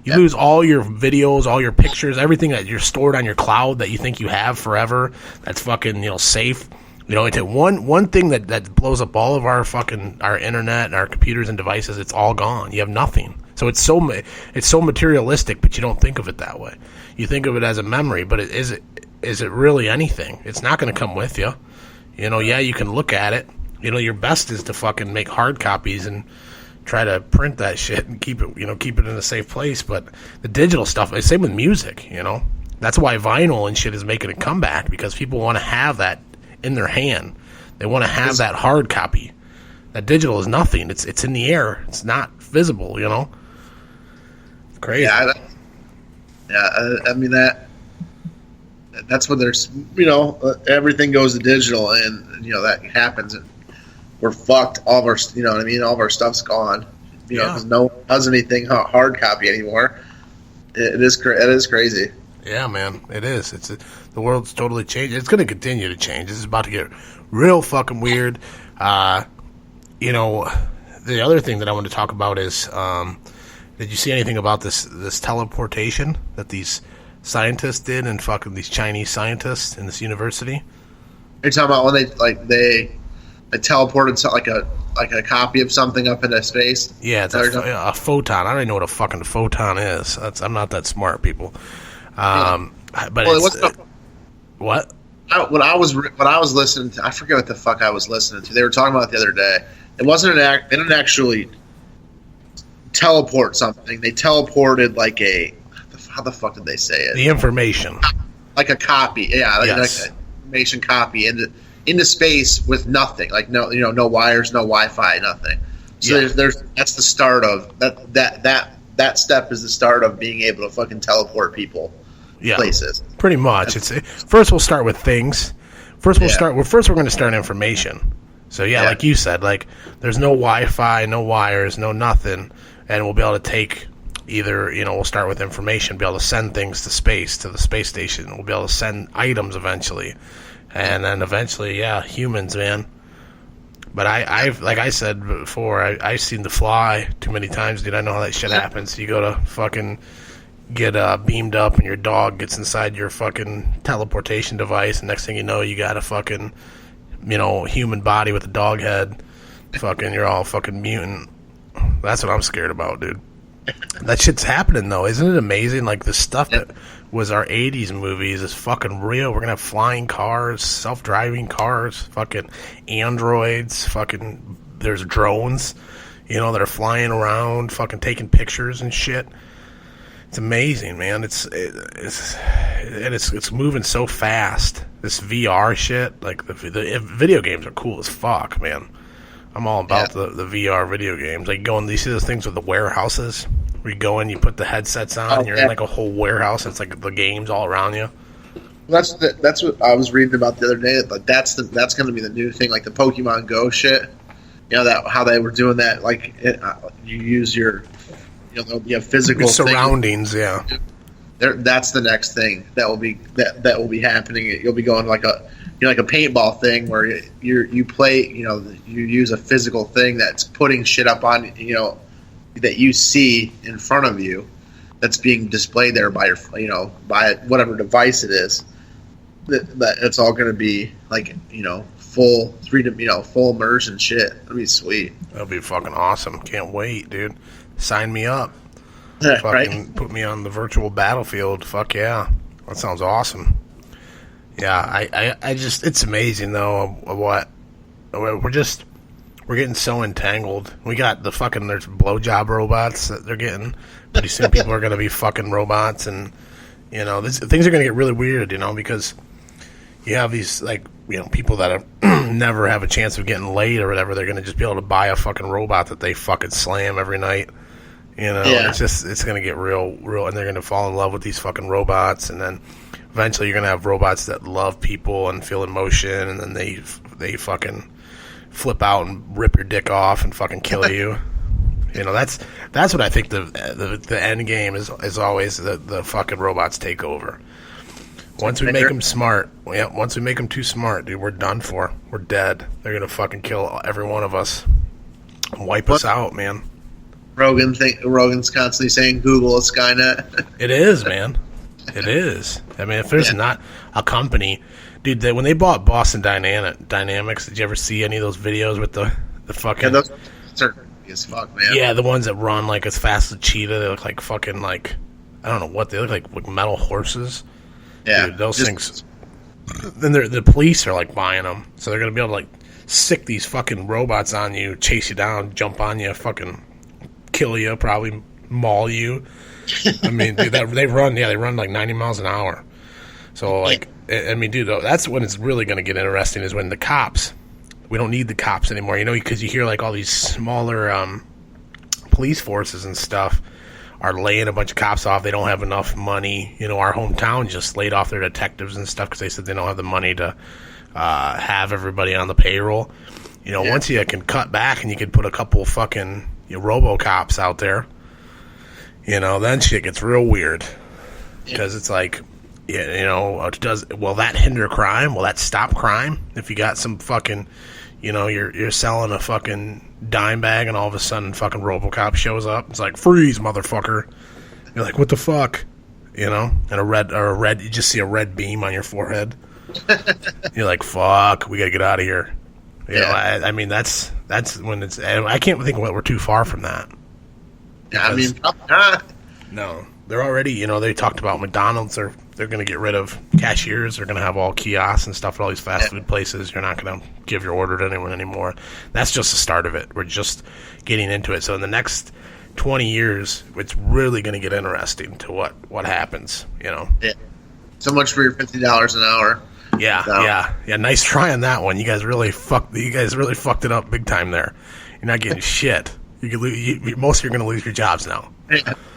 You lose all your videos, all your pictures, everything that you're stored on your cloud that you think you have forever. That's fucking, you know, safe. You know, it's one thing that blows up all of our internet and our computers and devices. It's all gone. You have nothing. So it's so materialistic, but you don't think of it that way. You think of it as a memory, but is it really anything? It's not going to come with you. You know, yeah, you can look at it. You know, your best is to fucking make hard copies and try to print that shit and keep it in a safe place. But the digital stuff, same with music. You know, that's why vinyl and shit is making a comeback, because people want to have that in their hand. They want to have that hard copy. That digital is nothing. It's in the air. It's not visible, you know? It's crazy. I mean, that's what there's, you know, everything goes to digital, and, you know, that happens, and we're fucked. All of our, you know what I mean? All of our stuff's gone, you know, because no one does anything hard copy anymore. It is crazy. Yeah, man, it is. The world's totally changed. It's going to continue to change. This is about to get real fucking weird. You know, the other thing that I want to talk about is, did you see anything about this teleportation that these scientists did, and fucking these Chinese scientists in this university? You're talking about when they teleported like like a copy of something up into space. Yeah, it's a photon. I don't even know what a fucking photon is. I'm not that smart, people. But what? When I was listening to, I forget what the fuck I was listening to. They were talking about it the other day. It wasn't they didn't actually teleport something. They teleported like how the fuck did they say it? The information. Like a copy, yeah, yes. like an information copy into space with nothing, like no wires, no Wi-Fi, nothing. So that's the start of that step is the start of being able to fucking teleport people places. Pretty much. First we'll start with things. First we're going to start information. So like you said, like there's no Wi-Fi, no wires, no nothing, and we'll be able to take either, we'll start with information, be able to send things to space, to the space station. We'll be able to send items eventually. And then eventually, humans, man. But I've like I said before, I've seen The Fly too many times, dude. I know how that shit happens. You go to fucking get beamed up and your dog gets inside your fucking teleportation device, and next thing you know, you got a fucking, human body with a dog head. Fucking, you're all fucking mutant. That's what I'm scared about, dude. That shit's happening, though. Isn't it amazing? Like, the stuff that was our 80s movies is fucking real. We're going to have flying cars, self-driving cars, fucking androids, fucking, there's drones, that are flying around, fucking taking pictures and shit. It's amazing, man. It's moving so fast. This VR shit, like, the video games are cool as fuck, man. I'm all about the VR video games. Like, you see those things with the warehouses? Where you go in, you put the headsets on, and you're in like a whole warehouse. It's like the games all around you. That's what I was reading about the other day. Like that's going to be the new thing, like the Pokemon Go shit. That how they were doing that. Like you use your, you have physical surroundings. Yeah, that's the next thing that will be happening. You'll be going like a like a paintball thing where you play. You use a physical thing that's putting shit up on that you see in front of you, that's being displayed there by your by whatever device it is. That it's all going to be like full full immersion shit. That'd be sweet. That'll be fucking awesome. Can't wait, dude. Sign me up. Right? Fucking put me on the virtual battlefield. Fuck yeah, that sounds awesome. Yeah, I just, it's amazing though what we're getting so entangled. We got there's blowjob robots that they're getting. Pretty soon people are going to be fucking robots, and things are going to get really weird, because you have these people that never have a chance of getting laid or whatever. They're going to just be able to buy a fucking robot that they fucking slam every night. It's going to get real, and they're going to fall in love with these fucking robots, and then eventually you're going to have robots that love people and feel emotion, and then they fucking flip out and rip your dick off and fucking kill you. That's what I think the end game is always the fucking robots take over. Once we make them smart, once we make them too smart, dude, we're done for. We're dead. They're going to fucking kill every one of us and wipe us out, man. Rogan's constantly saying Google is Skynet. It is, man. It is. I mean, if there's not a company, dude, when they bought Boston Dynamics, did you ever see any of those videos with the fucking? Yeah, those are as fuck, man. Yeah, the ones that run like as fast as a cheetah. They look like fucking I don't know what they look like metal horses. Yeah, dude, those things. Then the police are buying them, so they're gonna be able to sick these fucking robots on you, chase you down, jump on you, fucking kill you, probably maul you. I mean, dude, they run 90 miles an hour. So, I mean, dude, that's when it's really going to get interesting, is when the cops, we don't need the cops anymore, because you hear, all these smaller police forces and stuff are laying a bunch of cops off. They don't have enough money. Our hometown just laid off their detectives and stuff because they said they don't have the money to have everybody on the payroll. Once you can cut back and you can put a couple fucking RoboCops out there, then shit gets real weird. Because it's will that hinder crime? Will that stop crime? If you got some fucking, you're selling a fucking dime bag and all of a sudden fucking RoboCop shows up. It's like, freeze, motherfucker. You're like, what the fuck? And a red, you just see a red beam on your forehead. You're like, fuck, we gotta get out of here. I mean, that's That's when it's. I can't think we're too far from that. Yeah, I mean, probably not. No, they're already. They talked about McDonald's. They're going to get rid of cashiers. They're going to have all kiosks and stuff at all these fast food places. You're not going to give your order to anyone anymore. That's just the start of it. We're just getting into it. So in the next 20 years, it's really going to get interesting to what happens. Yeah. So much for your $50 an hour. Yeah. Nice try on that one. You guys really fucked it up big time there. You're not getting shit. Most of you are going to lose your jobs now.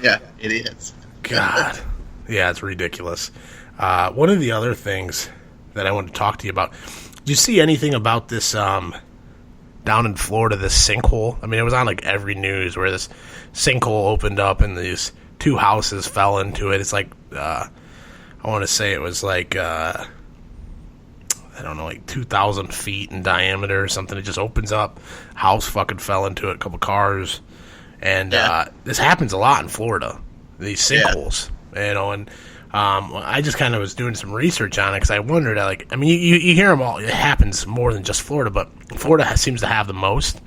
Yeah, idiots. God. Yeah, it's ridiculous. One of the other things that I wanted to talk to you about, did you see anything about this down in Florida, this sinkhole? I mean, it was on like every news where this sinkhole opened up and these two houses fell into it. It's like, I want to say it was like, I don't know, like 2,000 feet in diameter or something. It just opens up. House fucking fell into it, a couple cars. And this happens a lot in Florida, these sinkholes. And I just kind of was doing some research on it because I wondered, you hear them all. It happens more than just Florida, but Florida seems to have the most.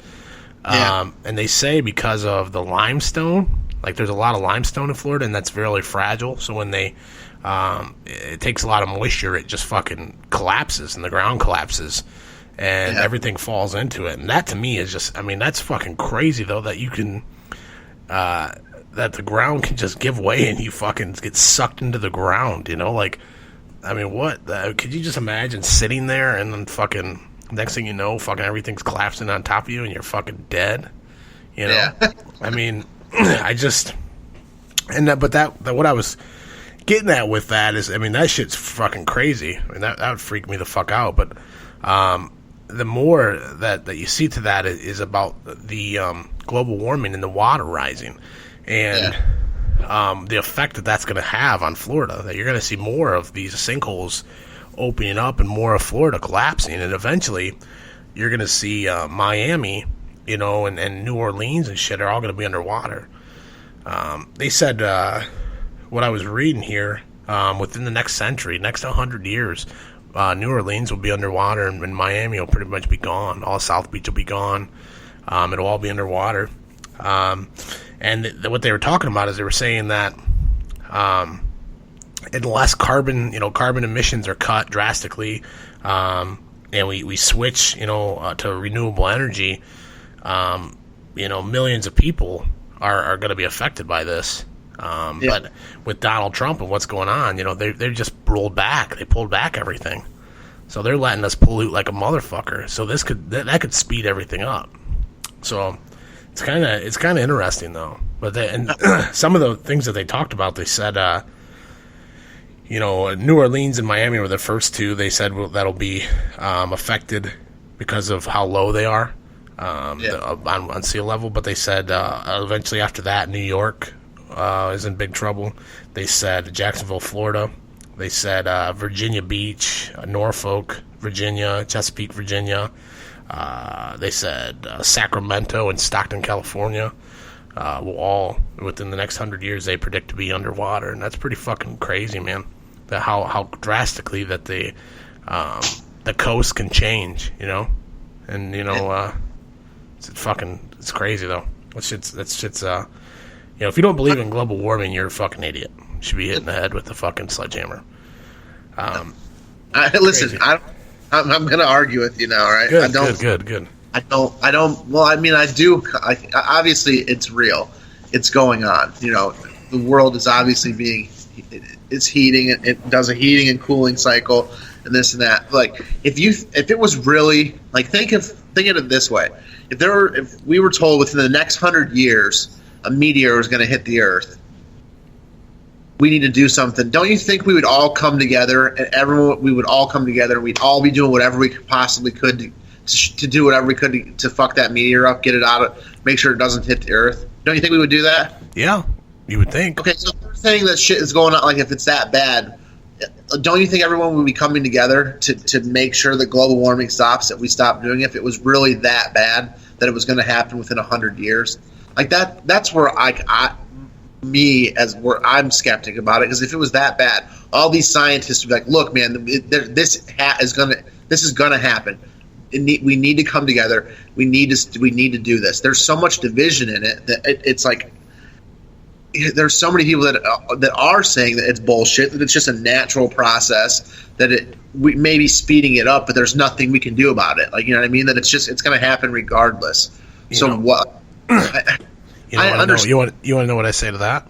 And they say because of the limestone, like there's a lot of limestone in Florida, and that's really fragile. So when it takes a lot of moisture, it just fucking collapses, and the ground collapses, and everything falls into it. And that to me is just, that's fucking crazy though, that you can, that the ground can just give way and you fucking get sucked into the ground, what? Could you just imagine sitting there and then fucking next thing you know, fucking everything's collapsing on top of you and you're fucking dead? Yeah. What I was getting at with that is, that shit's fucking crazy. That would freak me the fuck out. But the more that you see to that is about the global warming and the water rising. And the effect that's going to have on Florida, that you're going to see more of these sinkholes opening up and more of Florida collapsing. And eventually you're going to see Miami, and New Orleans and shit are all going to be underwater. They said, what I was reading here, within the next century, next 100 years, New Orleans will be underwater and Miami will pretty much be gone. All South Beach will be gone. It'll all be underwater. What they were talking about is they were saying that unless carbon emissions are cut drastically, and we switch, to renewable energy, millions of people are going to be affected by this. But with Donald Trump and what's going on, they just rolled back. They pulled back everything. So they're letting us pollute like a motherfucker. So that could speed everything up. So it's kind of interesting though. But some of the things that they talked about, they said, New Orleans and Miami were the first two. They said that'll be affected because of how low they are on sea level. But they said eventually after that, New York is in big trouble. They said Jacksonville, Florida. They said Virginia Beach, Norfolk, Virginia, Chesapeake, Virginia. They said Sacramento and Stockton, California will all, within the next 100 years, they predict to be underwater. And that's pretty fucking crazy, man. That how drastically that the coast can change, And, it's crazy, though. It's if you don't believe in global warming, you're a fucking idiot. You should be hitting the head with the fucking sledgehammer. Listen, I'm going to argue with you now, right? Good. I don't. Well, I do. Obviously, it's real. It's going on. The world is obviously it's heating. It does a heating and cooling cycle, and this and that. Like, if it was really like, think of it this way: if we were told within the next 100 years a meteor was going to hit the Earth, we need to do something. Don't you think we would all come together and we would all come together and we'd all be doing whatever we possibly could to do whatever we could to fuck that meteor up, get it out, make sure it doesn't hit the Earth? Don't you think we would do that? Yeah, you would think. Okay, so they're saying that shit is going on, like if it's that bad, don't you think everyone would be coming together to make sure that global warming stops, that we stop doing it if it was really that bad that it was going to happen within 100 years? Like that's where I'm skeptic about it, because if it was that bad, all these scientists would be like, look, man, this is gonna happen. we need to come together. We need to do this. There's so much division in it that it's like there's so many people that are saying that it's bullshit, that it's just a natural process, that we may be speeding it up, but there's nothing we can do about it. Like, you know what I mean? That it's going to happen regardless. You want to know what I say to that?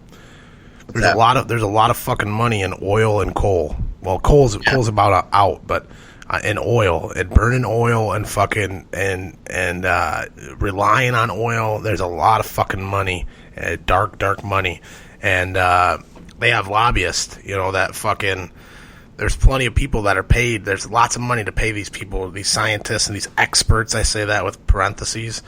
There's a lot of fucking money in oil and coal. Well, coal's about out, but in oil and burning oil and fucking and relying on oil, there's a lot of fucking money, dark money, and they have lobbyists. That fucking. There's plenty of people that are paid. There's lots of money to pay these people, these scientists and these experts. I say that with parentheses.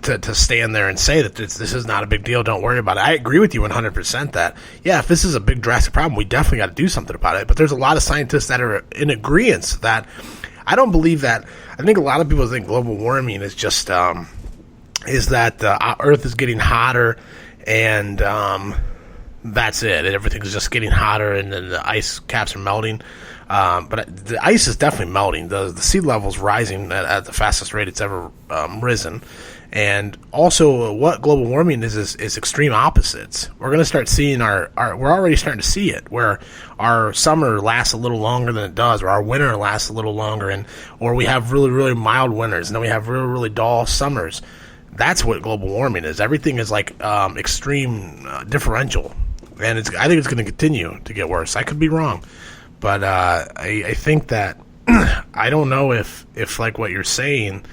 To stand there and say that this is not a big deal, don't worry about it. I agree with you 100% that, if this is a big drastic problem, we definitely got to do something about it. But there's a lot of scientists that are in agreement that I don't believe that. I think a lot of people think global warming is just is that the Earth is getting hotter and that's it. Everything's just getting hotter and then the ice caps are melting. But the ice is definitely melting. The sea level's rising at the fastest rate it's ever risen. And also, what global warming is extreme opposites. We're going to start seeing we're already starting to see it, where our summer lasts a little longer than it does, or our winter lasts a little longer, or we have really, really mild winters, and then we have really, really dull summers. That's what global warming is. Everything is like extreme differential, and I think it's going to continue to get worse. I could be wrong, but I think that I don't know if like what you're saying.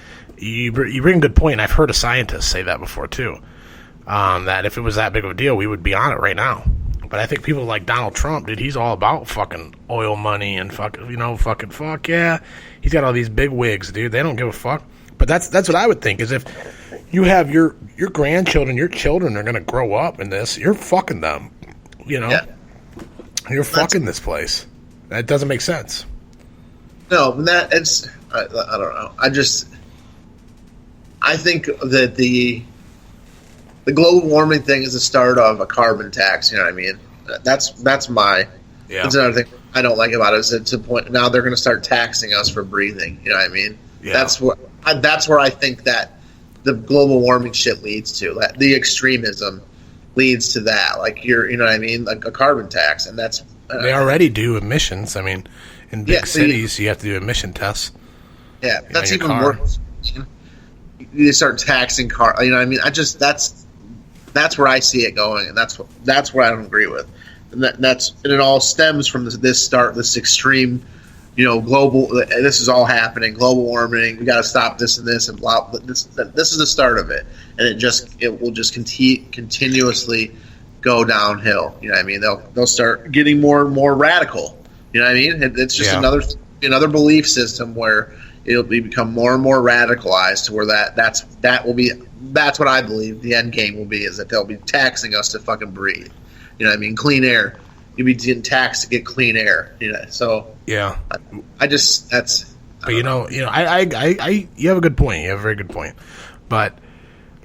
You bring a good point. I've heard a scientist say that before too. That if it was that big of a deal, we would be on it right now. But I think people like Donald Trump, dude, he's all about fucking oil money and fuck yeah. He's got all these big wigs, dude. They don't give a fuck. But that's what I would think is if you have your grandchildren, your children are gonna grow up in this, you're fucking them. You're fucking this place. That doesn't make sense. No, it's I don't know. I think that the global warming thing is the start of a carbon tax. You know what I mean? That's my. Yeah. That's another thing I don't like about it is it's a point now they're going to start taxing us for breathing. You know what I mean? Yeah. That's where I think that the global warming shit leads to. That the extremism leads to that. Like you know what I mean? Like a carbon tax, and that's they already do emissions. I mean, in big cities, you have to do emission tests. Yeah, that's even worse. You start taxing car. You know what I mean? That's where I see it going, and that's what I don't agree with. And it all stems from this extreme, global. This is all happening. Global warming. We got to stop this and this and blah. This is the start of it, and it will just continuously go downhill. You know what I mean? They'll start getting more and more radical. You know what I mean? It's just another belief system where it'll become more and more radicalized to where that's what I believe the end game will be, is that they'll be taxing us to fucking breathe. You know what I mean? Clean air. You'll be getting taxed to get clean air. So yeah, But you have a good point. You have a very good point. But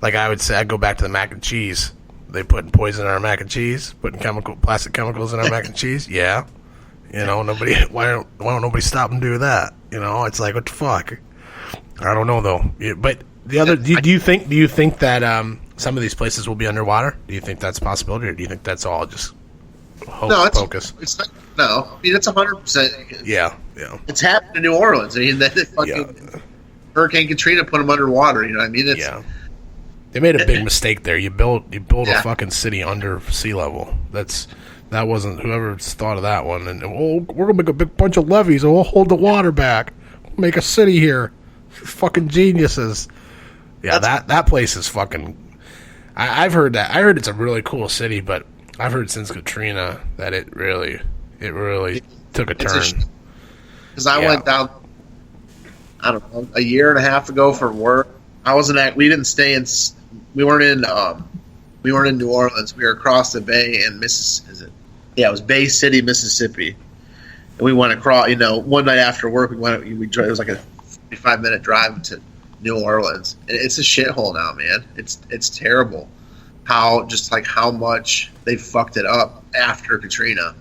like I would say, I'd go back to the mac and cheese. They putting poison in our mac and cheese, putting plastic chemicals in our mac and cheese. Yeah. Nobody. Why don't nobody stop and do that? It's like, what the fuck? I don't know though. But the other, do you think that some of these places will be underwater? Do you think that's a possibility, or do you think that's all just focus? It's not, no. I mean, it's 100%. Yeah. It's happened in New Orleans. I mean, Hurricane Katrina put them underwater. You know what I mean? They made a big mistake there. You build a fucking city under sea level. That wasn't whoever's thought of that one. And we're gonna make a big bunch of levees and we'll hold the water back. Make a city here. Fucking geniuses. Yeah, that place is fucking. I've heard that. I heard it's a really cool city, but I've heard since Katrina that it really took a turn. Because I went down, I don't know, a year and a half ago for work. We didn't stay in. We weren't in New Orleans. We were across the bay in Mississippi. It was Bay City, Mississippi. And we went across. One night after work, we went. It was like a 45-minute drive to New Orleans. And it's a shithole now, man. It's terrible. How much they fucked it up after Katrina,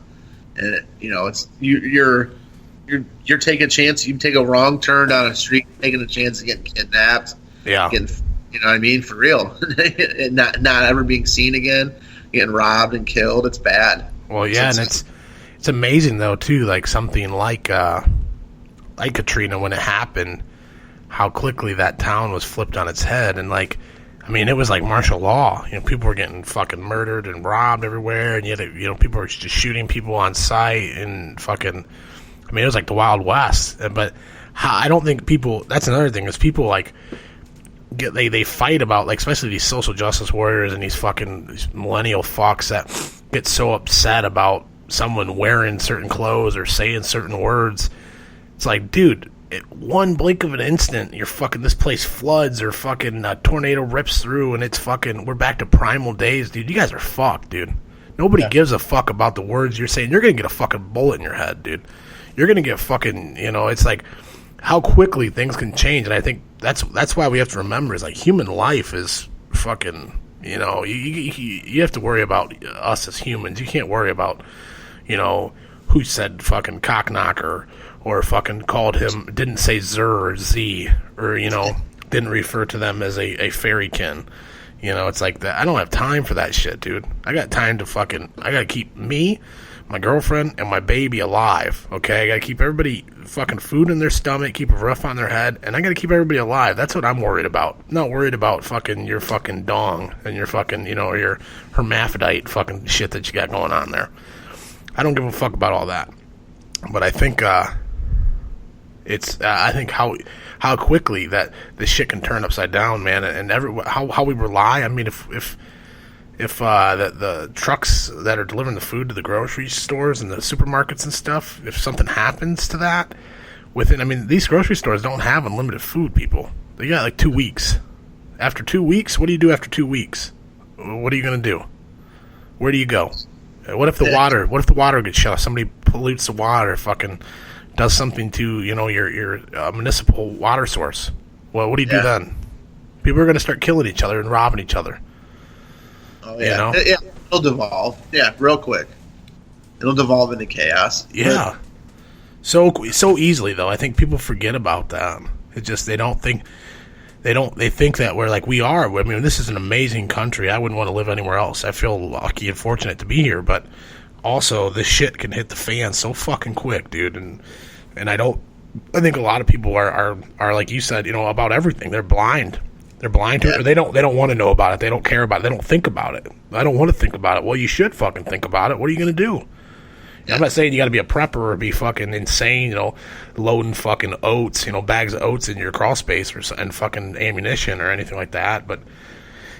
and it's you're you're taking a chance. You take a wrong turn down a street, taking a chance of getting kidnapped. Yeah. Getting, you know what I mean? For real. And not ever being seen again, getting robbed and killed. It's bad. Well, yeah, and it's amazing though too. Like something like Katrina, when it happened, how quickly that town was flipped on its head, and like, I mean, it was like martial law. You know, people were getting fucking murdered and robbed everywhere, and yet, you know, people were just shooting people on sight and fucking. I mean, it was like the Wild West. But I don't think people. That's another thing is people like they fight about, like, especially these social justice warriors and these millennial fucks that get so upset about someone wearing certain clothes or saying certain words. It's like, dude, one blink of an instant, this place floods or fucking a tornado rips through and it's we're back to primal days, dude. You guys are fucked, dude. Nobody gives a fuck about the words you're saying. You're gonna get a fucking bullet in your head, dude. You're gonna get fucking, it's like how quickly things can change. And I think that's why we have to remember is like human life is fucking, you have to worry about us as humans. You can't worry about, who said fucking cock knocker or fucking called him, didn't say Zer or Z, or, didn't refer to them as a fairykin. It's like that. I don't have time for that shit, dude. I got time to I gotta keep me, my girlfriend, and my baby alive, okay? I gotta keep everybody fucking food in their stomach, keep a roof on their head, and I gotta keep everybody alive. That's what I'm worried about. I'm not worried about fucking your fucking dong and your fucking, your hermaphrodite fucking shit that you got going on there. I don't give a fuck about all that. But I think, I think how quickly that this shit can turn upside down, man, and how we rely. I mean, if the trucks that are delivering the food to the grocery stores and the supermarkets and stuff, if something happens to that, these grocery stores don't have unlimited food, people. They got like 2 weeks. After 2 weeks, what do you do after 2 weeks? What are you gonna do? Where do you go? What if the water gets shut off? Somebody pollutes the water, fucking does something to, your municipal water source. Well, what do you do then? People are going to start killing each other and robbing each other. Oh, yeah. Yeah, it'll devolve. Yeah, real quick. It'll devolve into chaos. Yeah. So easily, though. I think people forget about that. It's just they think that we're like we are. I mean, this is an amazing country. I wouldn't want to live anywhere else. I feel lucky and fortunate to be here, but also this shit can hit the fan so fucking quick, dude. And I think a lot of people are like you said, about everything. They're blind. They're blind to it. Or they don't want to know about it. They don't care about it. They don't think about it. I don't want to think about it. Well, you should fucking think about it. What are you going to do? I'm not saying you got to be a prepper or be fucking insane, loading fucking oats, bags of oats in your crawl space and fucking ammunition or anything like that. But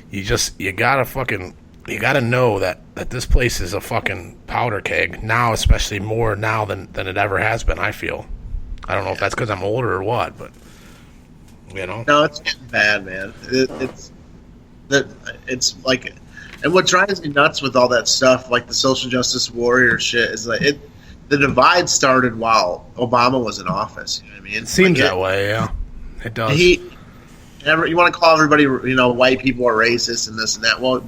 you gotta know that this place is a fucking powder keg now, especially more now than it ever has been. I feel. I don't know if that's because I'm older or what, but No, it's getting bad, man. It's like. And what drives me nuts with all that stuff, like the social justice warrior shit, is like the divide started while Obama was in office. You know what I mean? It seems that way, yeah. It does. You want to call everybody, white people are racist and this and that. Well,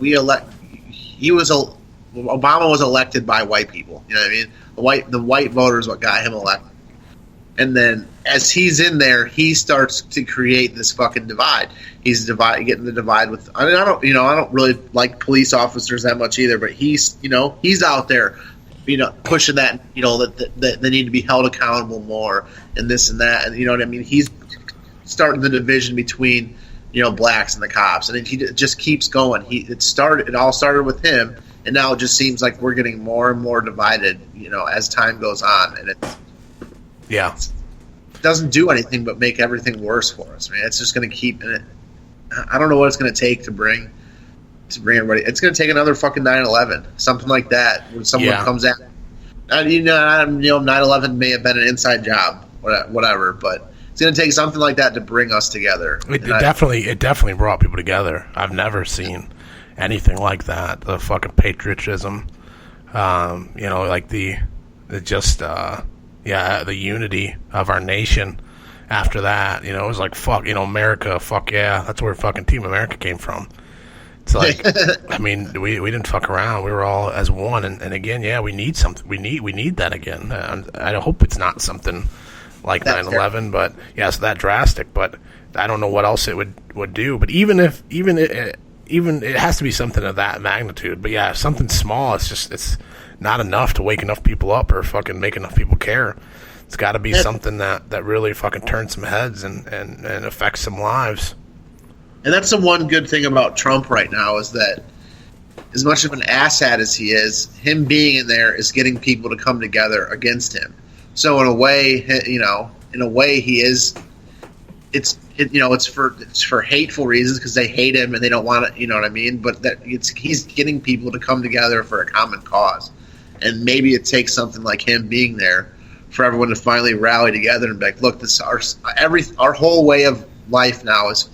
Obama was elected by white people. You know what I mean? The white voters what got him elected. And then as he's in there, he starts to create this fucking divide. He's getting the divide with. I don't really like police officers that much either. But he's out there, pushing that, that they need to be held accountable more and this and that. And you know what I mean? He's starting the division between, blacks and the cops, and he just keeps going. It all started with him, and now it just seems like we're getting more and more divided, as time goes on, and it's. Yeah. It doesn't do anything but make everything worse for us, man. It's just going to keep it. I don't know what it's going to take to bring everybody. It's going to take another fucking 9/11, something like that, when someone comes out. 9/11 may have been an inside job, whatever, but it's going to take something like that to bring us together. It definitely brought people together. I've never seen anything like that. The fucking patriotism, like the unity of our nation after that. It was like, fuck, America, fuck yeah. That's where fucking Team America came from. It's like, I mean, we didn't fuck around. We were all as one. And again, yeah, we need something. We need that again. I hope it's not something like 9/11, but yeah, it's that drastic. But I don't know what else it would do. But even it has to be something of that magnitude. But yeah, something small, it's not enough to wake enough people up or fucking make enough people care. It's got to be something that really fucking turns some heads and affects some lives. And that's the one good thing about Trump right now is that as much of an asshat as he is, him being in there is getting people to come together against him. So in a way, he is. It's for hateful reasons because they hate him and they don't want it. You know what I mean? But he's getting people to come together for a common cause, and maybe it takes something like him being there for everyone to finally rally together and be like, look, this our whole way of life now is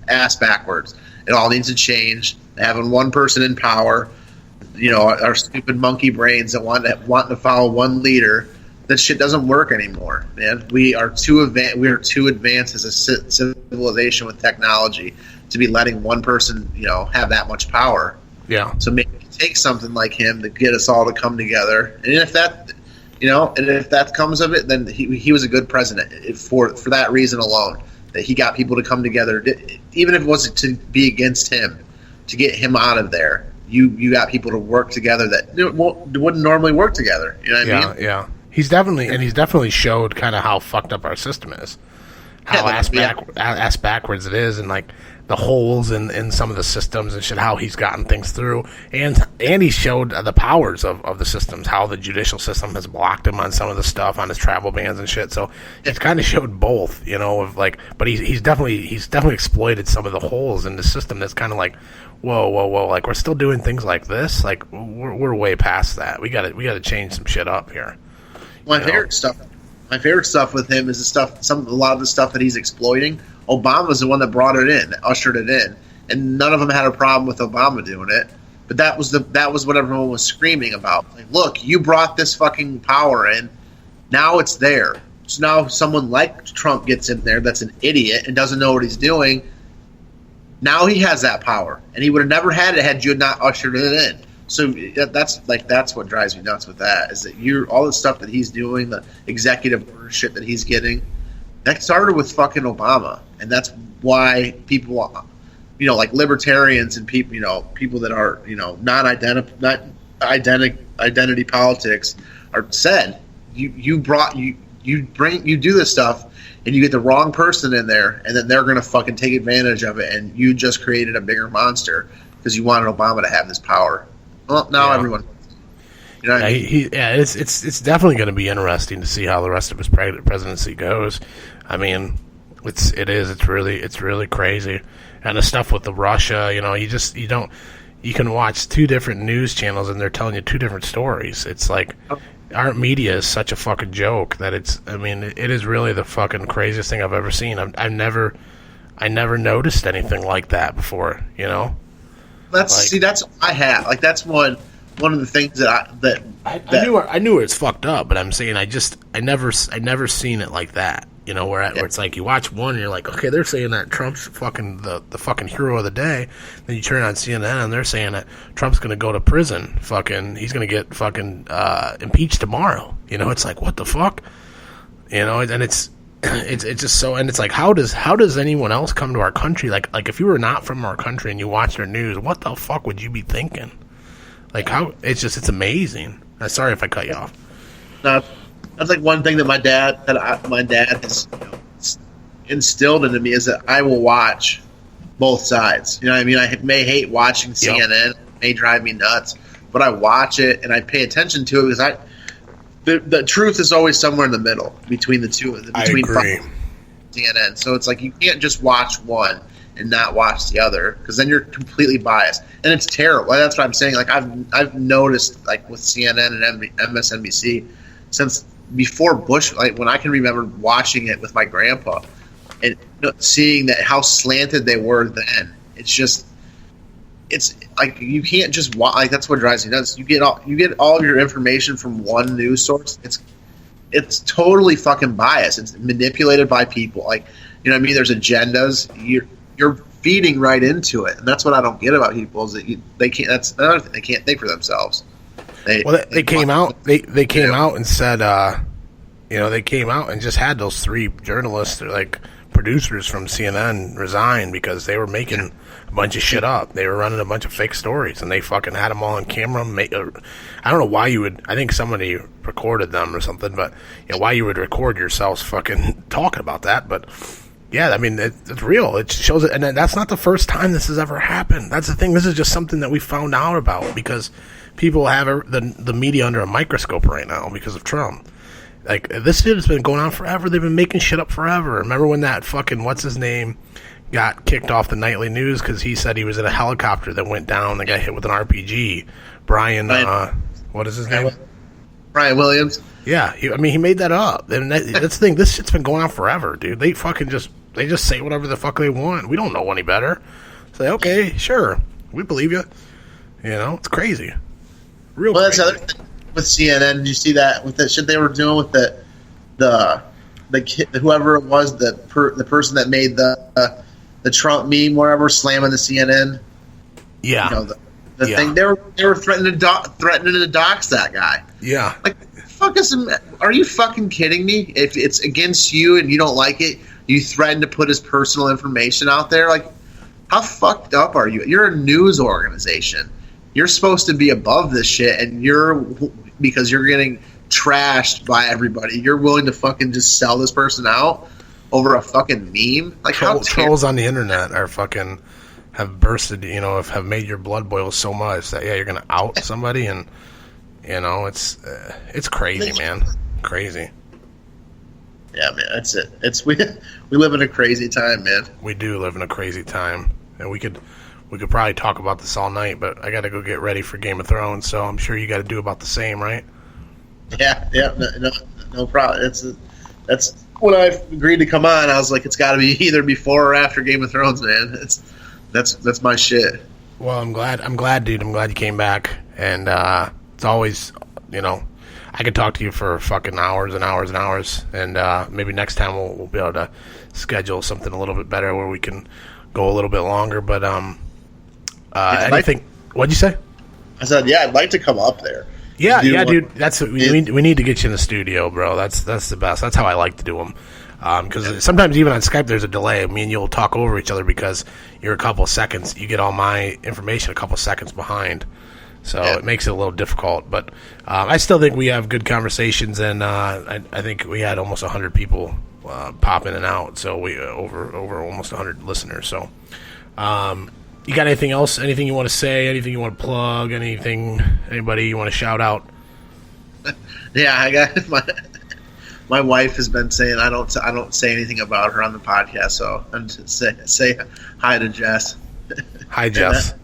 ass backwards. It all needs to change. Having one person in power, our stupid monkey brains that want to follow one leader. That shit doesn't work anymore, man. We are too advanced as a civilization with technology to be letting one person, have that much power. Yeah. So maybe it takes something like him to get us all to come together. And if that comes of it, then he was a good president for that reason alone. That he got people to come together, even if it wasn't to be against him, to get him out of there. You got people to work together that wouldn't normally work together. You know what I mean? Yeah. He's definitely showed kind of how fucked up our system is, how ass backwards it is, and like the holes in some of the systems and shit. How he's gotten things through, and he showed the powers of the systems. How the judicial system has blocked him on some of the stuff on his travel bans and shit. So he's kind of showed both, but he's definitely exploited some of the holes in the system. That's kind of like, whoa, like we're still doing things like this. Like we're way past that. We got to change some shit up here. My favorite stuff with him is a lot of the stuff that he's exploiting. Obama's the one that brought it in, ushered it in, and none of them had a problem with Obama doing it. But that was what everyone was screaming about. Like, look, you brought this fucking power in. Now it's there. So now someone like Trump gets in there that's an idiot and doesn't know what he's doing. Now he has that power, and he would have never had it had you not ushered it in. So that's what drives me nuts with that, is that all the stuff that he's doing, the executive order shit that he's getting, that started with fucking Obama, and that's why people, like libertarians and people that are not identity politics are said you do this stuff and you get the wrong person in there, and then they're gonna fucking take advantage of it, and you just created a bigger monster because you wanted Obama to have this power. Well, now everyone, what I mean? It's definitely going to be interesting to see how the rest of his presidency goes. I mean, it's really crazy, and the stuff with the Russia, you can watch two different news channels and they're telling you two different stories. It's like our media is such a fucking joke that it is really the fucking craziest thing I've ever seen. I never noticed anything like that before. That's I have. Like, that's one of the things I knew it's fucked up, but I'm saying I never seen it like that. Where it's like you watch one and you're like, okay, they're saying that Trump's fucking the fucking hero of the day. Then you turn on CNN and they're saying that Trump's gonna go to prison. Fucking, he's gonna get fucking impeached tomorrow. It's like, what the fuck? And it's just so, and it's like, how does anyone else come to our country? Like if you were not from our country and you watch their news, what the fuck would you be thinking? Like, how it's amazing. Sorry if I cut you off. No, that's like one thing that my dad has instilled into me, is that I will watch both sides. You know what I mean? I may hate watching CNN, it may drive me nuts, but I watch it and I pay attention to it because the truth is always somewhere in the middle between the two. Between I agree. CNN. So it's like you can't just watch one and not watch the other, because then you're completely biased, and it's terrible. That's what I'm saying. Like I've noticed, like with CNN and MSNBC, since before Bush, like when I can remember watching it with my grandpa and seeing that how slanted they were then. It's like you can't just watch. Like, that's what drives me nuts. You get all of your information from one news source. It's totally fucking biased. It's manipulated by people. Like, you know what I mean? There's agendas. You're feeding right into it, and that's what I don't get about people is that they can't. That's another thing, they can't think for themselves. They came out. They came out and said, they came out and just had those 3 journalists, like producers from CNN, resign because they were making a bunch of shit up. They were running a bunch of fake stories, and they fucking had them all on camera. I don't know why you would. I think somebody recorded them or something, but why you would record yourselves fucking talking about that, but. Yeah, I mean, it's real. It shows it, and that's not the first time this has ever happened. That's the thing. This is just something that we found out about because people have the media under a microscope right now because of Trump. Like, this shit has been going on forever. They've been making shit up forever. Remember when that fucking, what's-his-name, got kicked off the nightly news because he said he was in a helicopter that went down and got hit with an RPG? Brian, what is his name? Brian Williams. Yeah, he made that up. And that's the thing. This shit's been going on forever, dude. They fucking just say whatever the fuck they want. We don't know any better. Say, okay, sure, we believe you. It's crazy. Well, crazy. That's other thing with CNN. Did you see that with the shit they were doing with the kid, whoever it was, the person that made the Trump meme, wherever, slamming the CNN. Yeah. The thing they were threatening to dox that guy. Yeah. Like, are you fucking kidding me? If it's against you and you don't like it, you threaten to put his personal information out there. Like, how fucked up are you? You're a news organization. You're supposed to be above this shit, and because you're getting trashed by everybody, you're willing to fucking just sell this person out over a fucking meme. Like, trolls on the internet are fucking have bursted. Have made your blood boil so much that you're gonna out somebody, and it's crazy, man. Crazy. Yeah, man, that's it. We live in a crazy time, man. We do live in a crazy time, and we could probably talk about this all night, but I got to go get ready for Game of Thrones, so I'm sure you got to do about the same, right? Yeah, no problem. That's when I agreed to come on. I was like, it's got to be either before or after Game of Thrones, man. That's my shit. Well, I'm glad, dude. I'm glad you came back, and it's always, I could talk to you for fucking hours and hours and hours, and maybe next time we'll be able to schedule something a little bit better where we can go a little bit longer. But anything? What'd you say? I said, yeah, I'd like to come up there. Yeah, dude. That's we need to get you in the studio, bro. That's the best. That's how I like to do them. Because sometimes even on Skype there's a delay. Me and you'll talk over each other because you're a couple seconds. You get all my information a couple seconds behind. So it makes it a little difficult, but I still think we have good conversations, and I think we had almost 100 people pop in and out, so we over almost 100 listeners. So, you got anything else? Anything you want to say? Anything you want to plug? Anybody you want to shout out? Yeah, I got my wife has been saying I don't say anything about her on the podcast, so I'm just say hi to Jess. Hi, Jess.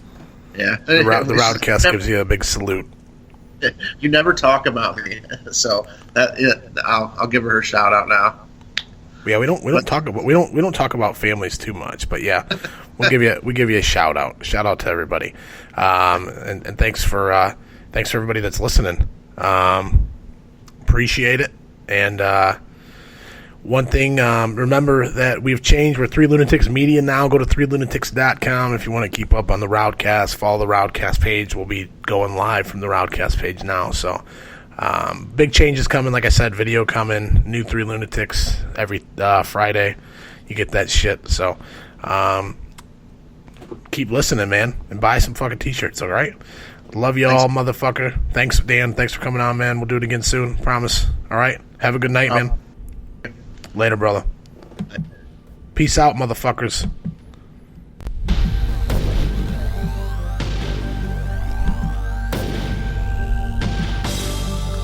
Yeah, the RowdCAST gives you a big salute. You never talk about me, so I'll give her a shout out now. Yeah, we don't talk about families too much, but yeah, we give you a shout out. Shout out to everybody, and thanks for everybody that's listening. Appreciate it. And one thing, remember that we've changed. We're 3 Lunatics Media now. Go to 3lunatics.com if you want to keep up on the RowdCAST. Follow the RowdCAST page. We'll be going live from the RowdCAST page now. So, big changes coming. Like I said, video coming. New 3 Lunatics every Friday. You get that shit. So, keep listening, man, and buy some fucking t-shirts. All right. Love you all, motherfucker. Thanks, Dan. Thanks for coming on, man. We'll do it again soon. Promise. All right. Have a good night, man. Later, brother. Peace out, motherfuckers.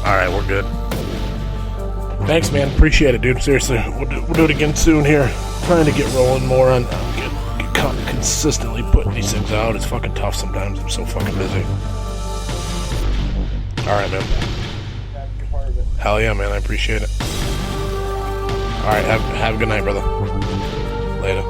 Alright, we're good. Thanks, man. Appreciate it, dude. Seriously. We'll do it again soon here. Trying to get rolling more on get consistently putting these things out. It's fucking tough sometimes. I'm so fucking busy. Alright, man. Hell yeah, man. I appreciate it. All right, have a good night, brother. Later.